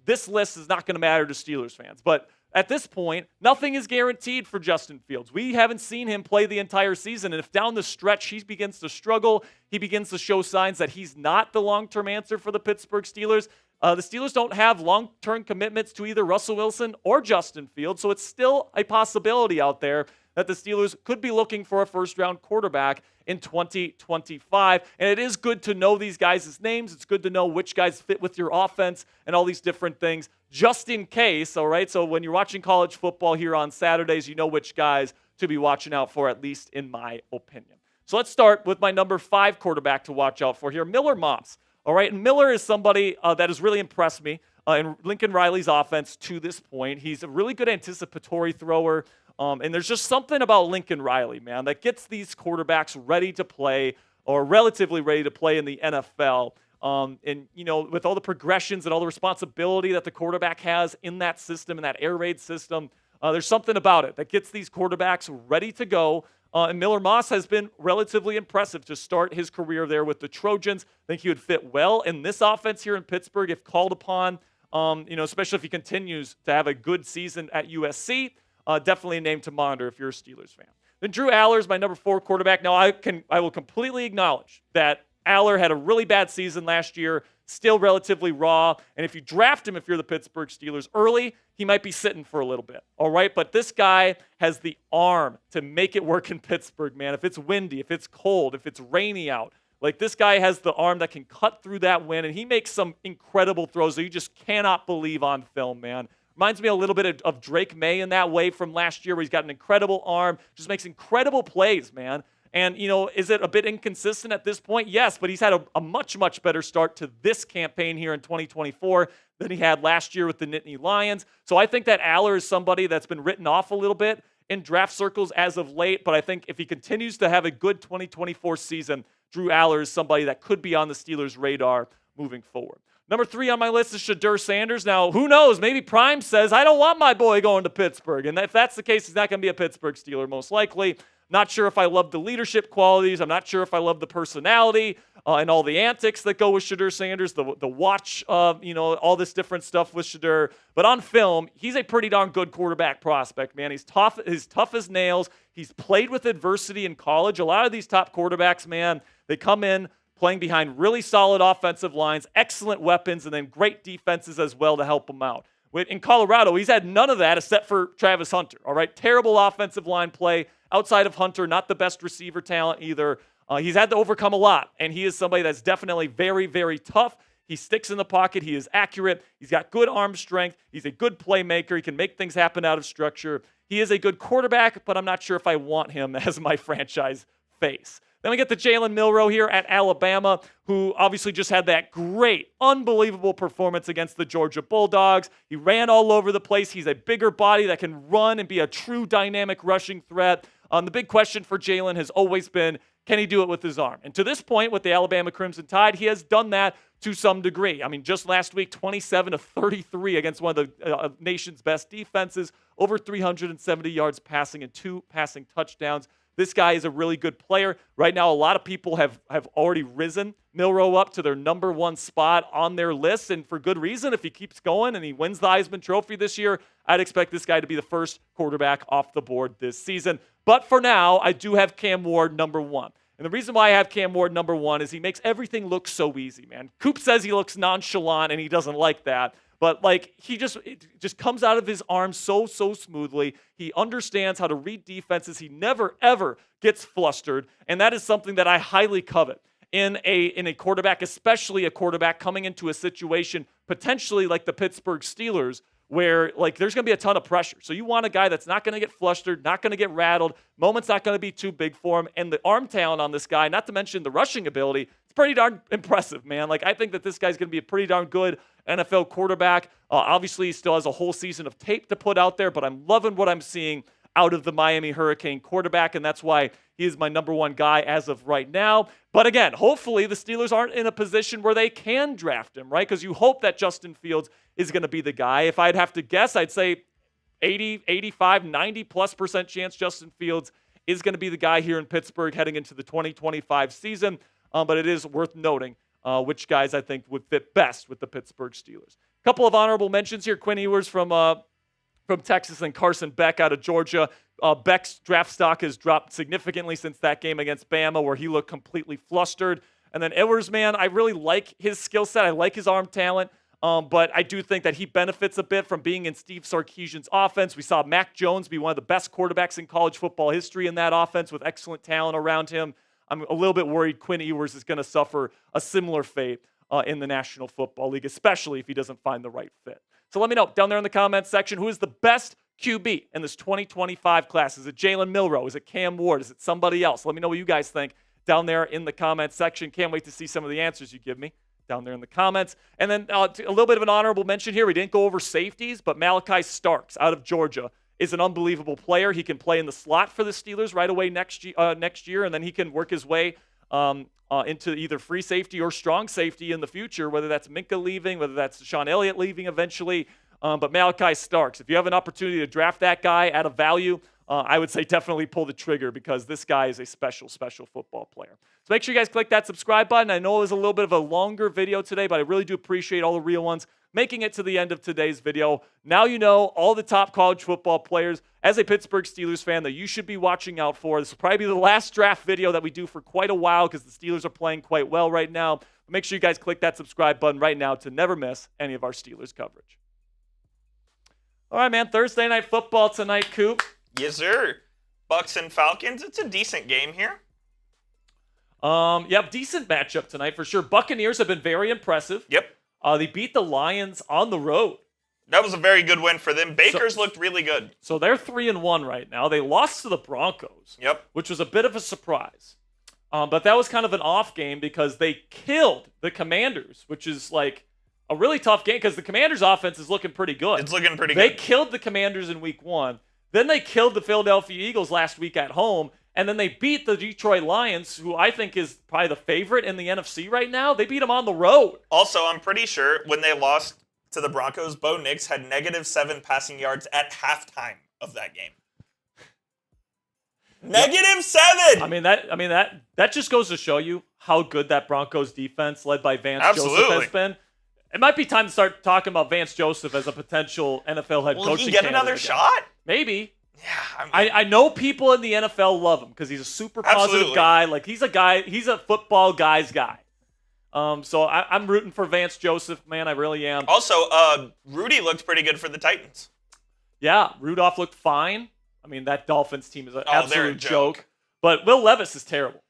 [SPEAKER 3] this list is not going to matter to Steelers fans. But at this point, nothing is guaranteed for Justin Fields. We haven't seen him play the entire season, and if down the stretch he begins to struggle, he begins to show signs that he's not the long-term answer for the Pittsburgh Steelers, the Steelers don't have long-term commitments to either Russell Wilson or Justin Fields, so it's still a possibility out there that the Steelers could be looking for a first-round quarterback in 2025. And it is good to know these guys' names. It's good to know which guys fit with your offense and all these different things, just in case, all right? So when you're watching college football here on Saturdays, you know which guys to be watching out for, at least in my opinion. So let's start with my number 5 quarterback to watch out for here, Miller Moss. All right, and Miller is somebody that has really impressed me in Lincoln Riley's offense to this point. He's a really good anticipatory thrower, and there's just something about Lincoln Riley, man, that gets these quarterbacks ready to play or relatively ready to play in the NFL. And, with all the progressions and all the responsibility that the quarterback has in that system, in that air raid system, there's something about it that gets these quarterbacks ready to go. And Miller Moss has been relatively impressive to start his career there with the Trojans. I think he would fit well in this offense here in Pittsburgh if called upon, especially if he continues to have a good season at USC. Definitely a name to monitor if you're a Steelers fan. Then Drew Aller is my number 4 quarterback. Now, I will completely acknowledge that Aller had a really bad season last year, still relatively raw. And if you draft him, if you're the Pittsburgh Steelers early, he might be sitting for a little bit. All right. But this guy has the arm to make it work in Pittsburgh, man. If it's windy, if it's cold, if it's rainy out, this guy has the arm that can cut through that wind. And he makes some incredible throws that you just cannot believe on film, man. Reminds me a little bit of Drake May in that way from last year, where he's got an incredible arm, just makes incredible plays, man. And, is it a bit inconsistent at this point? Yes, but he's had a much, much better start to this campaign here in 2024 than he had last year with the Nittany Lions. So I think that Aller is somebody that's been written off a little bit in draft circles as of late. But I think if he continues to have a good 2024 season, Drew Aller is somebody that could be on the Steelers' radar moving forward. Number 3 on my list is Shedeur Sanders. Now, who knows? Maybe Prime says, I don't want my boy going to Pittsburgh. And if that's the case, he's not going to be a Pittsburgh Steeler, most likely. Not sure if I love the leadership qualities. I'm not sure if I love the personality and all the antics that go with Shedeur Sanders, the watch, all this different stuff with Shedeur. But on film, he's a pretty darn good quarterback prospect, man. He's tough as nails. He's played with adversity in college. A lot of these top quarterbacks, man, they come in playing behind really solid offensive lines, excellent weapons, and then great defenses as well to help them out. In Colorado, he's had none of that except for Travis Hunter, all right? Terrible offensive line play. Outside of Hunter, not the best receiver talent either. He's had to overcome a lot, and he is somebody that's definitely very, very tough. He sticks in the pocket. He is accurate. He's got good arm strength. He's a good playmaker. He can make things happen out of structure. He is a good quarterback, but I'm not sure if I want him as my franchise face. Then we get the Jalen Milroe here at Alabama, who obviously just had that great, unbelievable performance against the Georgia Bulldogs. He ran all over the place. He's a bigger body that can run and be a true dynamic rushing threat. The big question for Jalen has always been, can he do it with his arm? And to this point, with the Alabama Crimson Tide, he has done that to some degree. I mean, just last week, 27 of 33 against one of the nation's best defenses, over 370 yards passing and 2 passing touchdowns. This guy is a really good player. Right now, a lot of people have already risen Milroe up to their number 1 spot on their list, and for good reason. If he keeps going and he wins the Heisman Trophy this year, I'd expect this guy to be the first quarterback off the board this season. But for now, I do have Cam Ward number 1. And the reason why I have Cam Ward number 1 is he makes everything look so easy, man. Coop says he looks nonchalant, and he doesn't like that. But, it just comes out of his arm so smoothly. He understands how to read defenses. He never, ever gets flustered. And that is something that I highly covet in a quarterback, especially a quarterback coming into a situation potentially like the Pittsburgh Steelers, where there's going to be a ton of pressure. So you want a guy that's not going to get flustered, not going to get rattled, moment's not going to be too big for him, and the arm talent on this guy, not to mention the rushing ability, it's pretty darn impressive, man. I think that this guy's going to be a pretty darn good NFL quarterback. Obviously, he still has a whole season of tape to put out there, but I'm loving what I'm seeing out of the Miami Hurricane quarterback, and that's why he is my number 1 guy as of right now. But again, hopefully the Steelers aren't in a position where they can draft him, right? Because you hope that Justin Fields is going to be the guy. If I'd have to guess, I'd say 80, 85, 90+% chance Justin Fields is going to be the guy here in Pittsburgh heading into the 2025 season. But it is worth noting which guys I think would fit best with the Pittsburgh Steelers. A couple of honorable mentions here. Quinn Ewers from Texas and Carson Beck out of Georgia. Beck's draft stock has dropped significantly since that game against Bama where he looked completely flustered. And then Ewers, man, I really like his skill set. I like his arm talent. But I do think that he benefits a bit from being in Steve Sarkisian's offense. We saw Mac Jones be one of the best quarterbacks in college football history in that offense with excellent talent around him. I'm a little bit worried Quinn Ewers is going to suffer a similar fate in the National Football League, especially if he doesn't find the right fit. So let me know down there in the comments section, who is the best QB in this 2025 class? Is it Jalen Milroe? Is it Cam Ward? Is it somebody else? Let me know what you guys think down there in the comments section. Can't wait to see some of the answers you give me down there in the comments. And then a little bit of an honorable mention here. We didn't go over safeties, but Malachi Starks out of Georgia is an unbelievable player. He can play in the slot for the Steelers right away next year, and then he can work his way into either free safety or strong safety in the future, whether that's Minka leaving, whether that's Sean Elliott leaving eventually. But Malachi Starks, if you have an opportunity to draft that guy at a value, I would say definitely pull the trigger because this guy is a special, special football player. So make sure you guys click that subscribe button. I know it was a little bit of a longer video today, but I really do appreciate all the real ones making it to the end of today's video. Now you know all the top college football players as a Pittsburgh Steelers fan that you should be watching out for. This will probably be the last draft video that we do for quite a while because the Steelers are playing quite well right now. But make sure you guys click that subscribe button right now to never miss any of our Steelers coverage. All right, man. Thursday Night Football tonight, Coop.
[SPEAKER 2] Yes, sir. Bucks and Falcons. It's a decent game here.
[SPEAKER 3] Yep, decent matchup tonight for sure. Buccaneers have been very impressive.
[SPEAKER 2] Yep.
[SPEAKER 3] They beat the Lions on the road.
[SPEAKER 2] That was a very good win for them. Baker's looked really good.
[SPEAKER 3] So they're 3-1 right now. They lost to the Broncos.
[SPEAKER 2] Yep.
[SPEAKER 3] Which was a bit of a surprise. But that was kind of an off game because they killed the Commanders, which is like a really tough game because the Commanders' offense is looking pretty good.
[SPEAKER 2] It's looking pretty
[SPEAKER 3] They
[SPEAKER 2] good.
[SPEAKER 3] killed the Commanders in week 1. Then they killed the Philadelphia Eagles last week at home. And then they beat the Detroit Lions, who I think is probably the favorite in the NFC right now. They beat them on the road.
[SPEAKER 2] Also, I'm pretty sure when they lost to the Broncos, Bo Nix had -7 passing yards at halftime of that game. -7!
[SPEAKER 3] I mean that just goes to show you how good that Broncos defense, led by Vance
[SPEAKER 2] Absolutely.
[SPEAKER 3] Joseph, has been. It might be time to start talking about Vance Joseph as a potential NFL head coaching
[SPEAKER 2] Will he get another
[SPEAKER 3] candidate
[SPEAKER 2] shot?
[SPEAKER 3] Maybe.
[SPEAKER 2] Yeah,
[SPEAKER 3] I know people in the NFL love him because he's a super positive
[SPEAKER 2] Absolutely.
[SPEAKER 3] guy. Like he's a football guy's guy. So I'm rooting for Vance Joseph, man. I really am.
[SPEAKER 2] Also, Rudy looked pretty good for the Titans.
[SPEAKER 3] Yeah, Rudolph looked fine. I mean, that Dolphins team is an
[SPEAKER 2] they're a
[SPEAKER 3] absolute
[SPEAKER 2] joke.
[SPEAKER 3] joke. But Will Levis is terrible.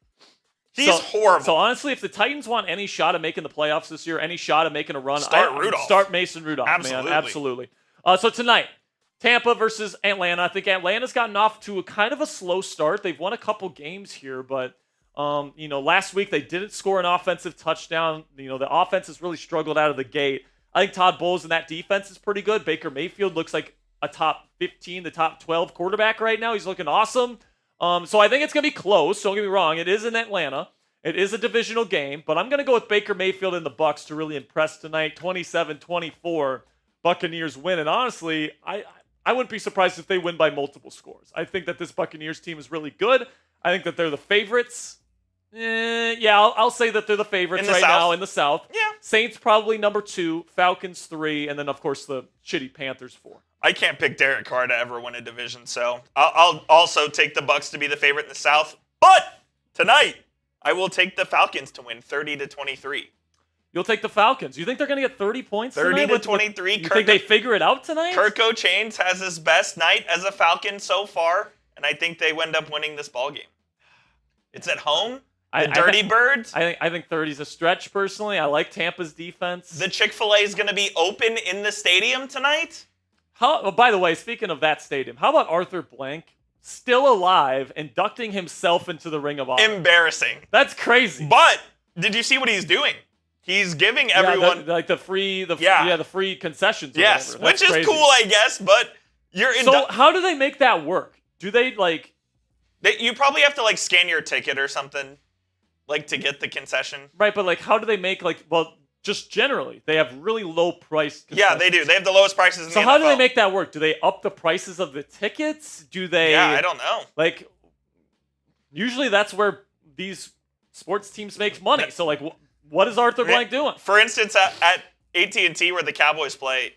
[SPEAKER 2] He's horrible.
[SPEAKER 3] So honestly, if the Titans want any shot of making the playoffs this year, any shot of making a run,
[SPEAKER 2] Rudolph.
[SPEAKER 3] Start Mason Rudolph,
[SPEAKER 2] Absolutely.
[SPEAKER 3] man. Absolutely. So tonight, Tampa versus Atlanta. I think Atlanta's gotten off to a kind of a slow start. They've won a couple games here, but last week they didn't score an offensive touchdown. The offense has really struggled out of the gate. I think Todd Bowles and that defense is pretty good. Baker Mayfield looks like a top 15 to top 12 quarterback right now. He's looking awesome. So I think it's going to be close. Don't get me wrong. It is in Atlanta. It is a divisional game, but I'm going to go with Baker Mayfield and the Bucs to really impress tonight. 27-24, Buccaneers win. And honestly, I wouldn't be surprised if they win by multiple scores. I think that this Buccaneers team is really good. I think that they're the favorites. I'll say that they're the favorites right now in the South.
[SPEAKER 2] Yeah.
[SPEAKER 3] Saints probably number 2, Falcons 3, and then, of course, the shitty Panthers 4.
[SPEAKER 2] I can't pick Derek Carr to ever win a division, so I'll also take the Bucs to be the favorite in the South. But tonight, I will take the Falcons to win 30-23.
[SPEAKER 3] You'll take the Falcons. You think they're going to get 30 points
[SPEAKER 2] 30
[SPEAKER 3] tonight?
[SPEAKER 2] to 23.
[SPEAKER 3] You think they figure it out tonight?
[SPEAKER 2] Kirko Chains has his best night as a Falcon so far, and I think they end up winning this ballgame. It's at home. The Dirty Birds.
[SPEAKER 3] I think 30 is a stretch, personally. I like Tampa's defense.
[SPEAKER 2] The Chick-fil-A is going to be open in the stadium tonight.
[SPEAKER 3] By the way, speaking of that stadium, how about Arthur Blank, still alive, inducting himself into the Ring of Honor?
[SPEAKER 2] Embarrassing.
[SPEAKER 3] That's crazy.
[SPEAKER 2] But did you see what he's doing? He's giving everyone
[SPEAKER 3] the free concessions.
[SPEAKER 2] Yes,
[SPEAKER 3] whatever.
[SPEAKER 2] which is
[SPEAKER 3] crazy.
[SPEAKER 2] cool, I guess. But you're
[SPEAKER 3] so how do they make that work? Do they
[SPEAKER 2] you probably have to scan your ticket or something, to get the concession.
[SPEAKER 3] Right, but how do they make just generally, they have really low price.
[SPEAKER 2] Yeah, they do. They have the lowest prices in the
[SPEAKER 3] So
[SPEAKER 2] NFL.
[SPEAKER 3] how do they make that work? Do they up the prices of the tickets? Do they?
[SPEAKER 2] Yeah, I don't know.
[SPEAKER 3] Like, usually that's where these sports teams make money. So like, what is Arthur Blank doing?
[SPEAKER 2] For instance, at AT&T where the Cowboys play,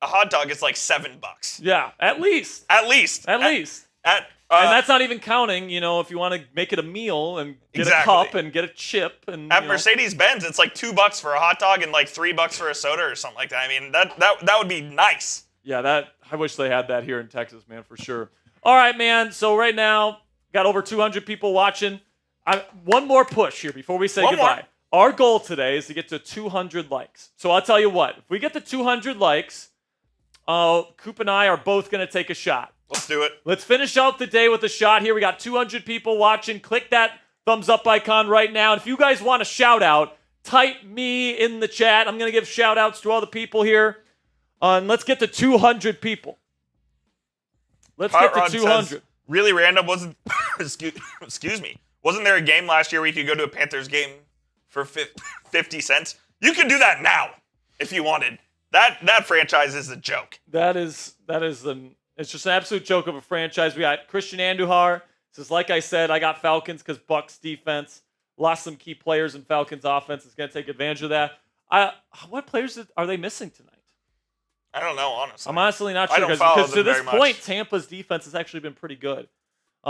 [SPEAKER 2] a hot dog is like $7.
[SPEAKER 3] Yeah, at least.
[SPEAKER 2] At least.
[SPEAKER 3] And that's not even counting, if you want to make it a meal and get a cup and get a chip. And
[SPEAKER 2] at Mercedes-Benz, it's like $2 for a hot dog and like $3 for a soda or something like that. I mean, that would be nice.
[SPEAKER 3] Yeah, I wish they had that here in Texas, man, for sure. All right, man. So right now, got over 200 people watching. One more push here before we say goodbye. Our goal today is to get to 200 likes. So I'll tell you what. If we get to 200 likes, Coop and I are both going to take a shot.
[SPEAKER 2] Let's do it.
[SPEAKER 3] Let's finish out the day with a shot here. We got 200 people watching. Click that thumbs up icon right now. And if you guys want a shout out, type me in the chat. I'm going to give shout outs to all the people here. And let's get to 200 people. Let's get to 200.
[SPEAKER 2] Says, really random wasn't excuse me. Wasn't there a game last year where you could go to a Panthers game for 50 cents? You could do that now if you wanted. That franchise is a joke. It's just an absolute joke of a franchise. We got Christian Andujar. Says, like I said, I got Falcons because Bucs defense lost some key players in Falcons offense. Is going to take advantage of that. What players are they missing tonight? I don't know, honestly.
[SPEAKER 3] I'm honestly not sure because to this point, Tampa's defense has actually been pretty good.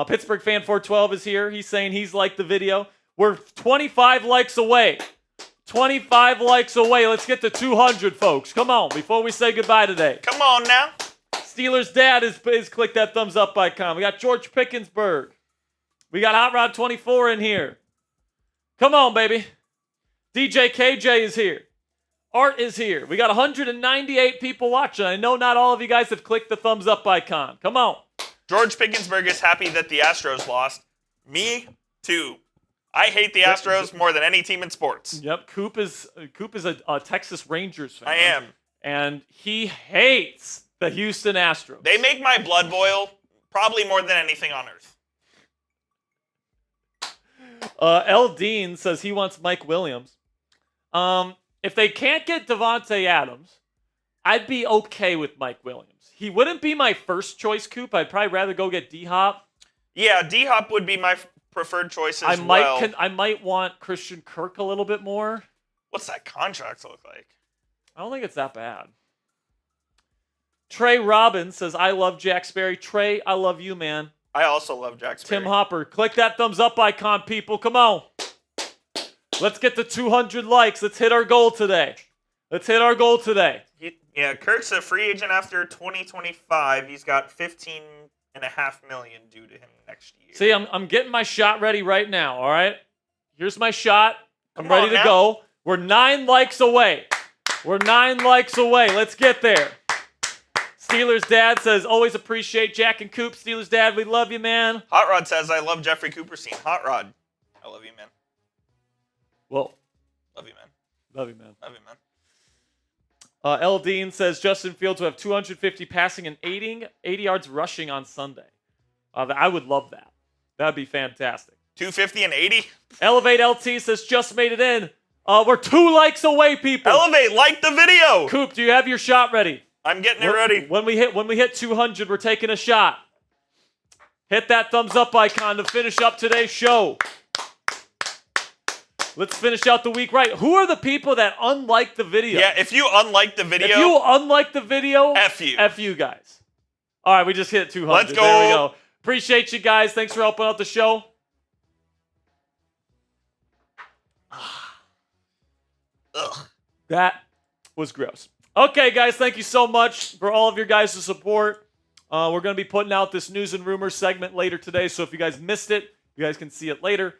[SPEAKER 3] Pittsburgh fan 412 is here. He's saying he's liked the video. We're 25 likes away. 25 likes away. Let's get to 200, folks. Come on, before we say goodbye today.
[SPEAKER 2] Come on now.
[SPEAKER 3] Steelers Dad is click that thumbs up icon. We got George Pickensburg. We got Hot Rod 24 in here. Come on, baby. DJ KJ is here. Art is here. We got 198 people watching. I know not all of you guys have clicked the thumbs up icon. Come on.
[SPEAKER 2] George Pickensburg is happy that the Astros lost. Me too. I hate the Astros more than any team in sports.
[SPEAKER 3] Yep, Coop is a Texas Rangers fan.
[SPEAKER 2] I am.
[SPEAKER 3] And he hates the Houston Astros.
[SPEAKER 2] They make my blood boil probably more than anything on earth.
[SPEAKER 3] L. Dean says he wants Mike Williams. If they can't get Davante Adams, I'd be okay with Mike Williams. He wouldn't be my first choice, Coop. I'd probably rather go get D-Hop.
[SPEAKER 2] Yeah, D-Hop would be my preferred choice as well.
[SPEAKER 3] I might want Christian Kirk a little bit more.
[SPEAKER 2] What's that contract look like?
[SPEAKER 3] I don't think it's that bad. Trey Robbins says, I love Jack Sperry. Trey, I love you, man.
[SPEAKER 2] I also love Jack Sperry.
[SPEAKER 3] Tim Hopper, click that thumbs up icon, people. Come on. Let's get to 200 likes. Let's hit our goal today.
[SPEAKER 2] Yeah, Kirk's a free agent after 2025. He's got $15.5 million due to him next year.
[SPEAKER 3] See, I'm getting my shot ready right now, all right? Here's my shot. I'm ready to go. We're 9 likes away. Let's get there. Steelers Dad says, always appreciate Jack and Coop. Steelers Dad, we love you, man.
[SPEAKER 2] Hot Rod says, I love Jeffrey Cooperstein. Hot Rod, I love you, man.
[SPEAKER 3] Well,
[SPEAKER 2] love you, man.
[SPEAKER 3] Love you, man.
[SPEAKER 2] L.
[SPEAKER 3] Dean says, Justin Fields will have 250 passing and 80 yards rushing on Sunday. I would love that. That'd be fantastic.
[SPEAKER 2] 250 and 80?
[SPEAKER 3] Elevate LT says, just made it in. We're 2 likes away, people.
[SPEAKER 2] Elevate, like the video.
[SPEAKER 3] Coop, do you have your shot ready?
[SPEAKER 2] I'm getting it ready.
[SPEAKER 3] When we hit 200, we're taking a shot. Hit that thumbs up icon to finish up today's show. Let's finish out the week right. Who are the people that unlike the video?
[SPEAKER 2] Yeah, if you unlike the video, F you.
[SPEAKER 3] F you guys. All right, we just hit 200.
[SPEAKER 2] Let's go.
[SPEAKER 3] There we go. Appreciate you guys. Thanks for helping out the show.
[SPEAKER 2] Ugh.
[SPEAKER 3] That was gross. Okay, guys, thank you so much for all of your guys' support. We're going to be putting out this news and rumors segment later today, so if you guys missed it, you guys can see it later.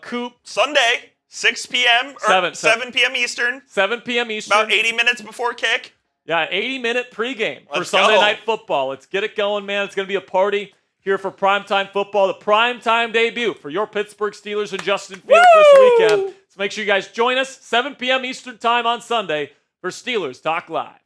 [SPEAKER 3] Coop.
[SPEAKER 2] Sunday, 6 p.m. or 7 p.m. Eastern.
[SPEAKER 3] 7 p.m. Eastern.
[SPEAKER 2] About 80 minutes before kick.
[SPEAKER 3] Yeah, 80-minute pregame for
[SPEAKER 2] Let's
[SPEAKER 3] Sunday
[SPEAKER 2] go.
[SPEAKER 3] Night Football. Let's get it going, man. It's going to be a party here for primetime football, the primetime debut for your Pittsburgh Steelers and Justin Fields this weekend. So make sure you guys join us, 7 p.m. Eastern time on Sunday for Steelers Talk Live.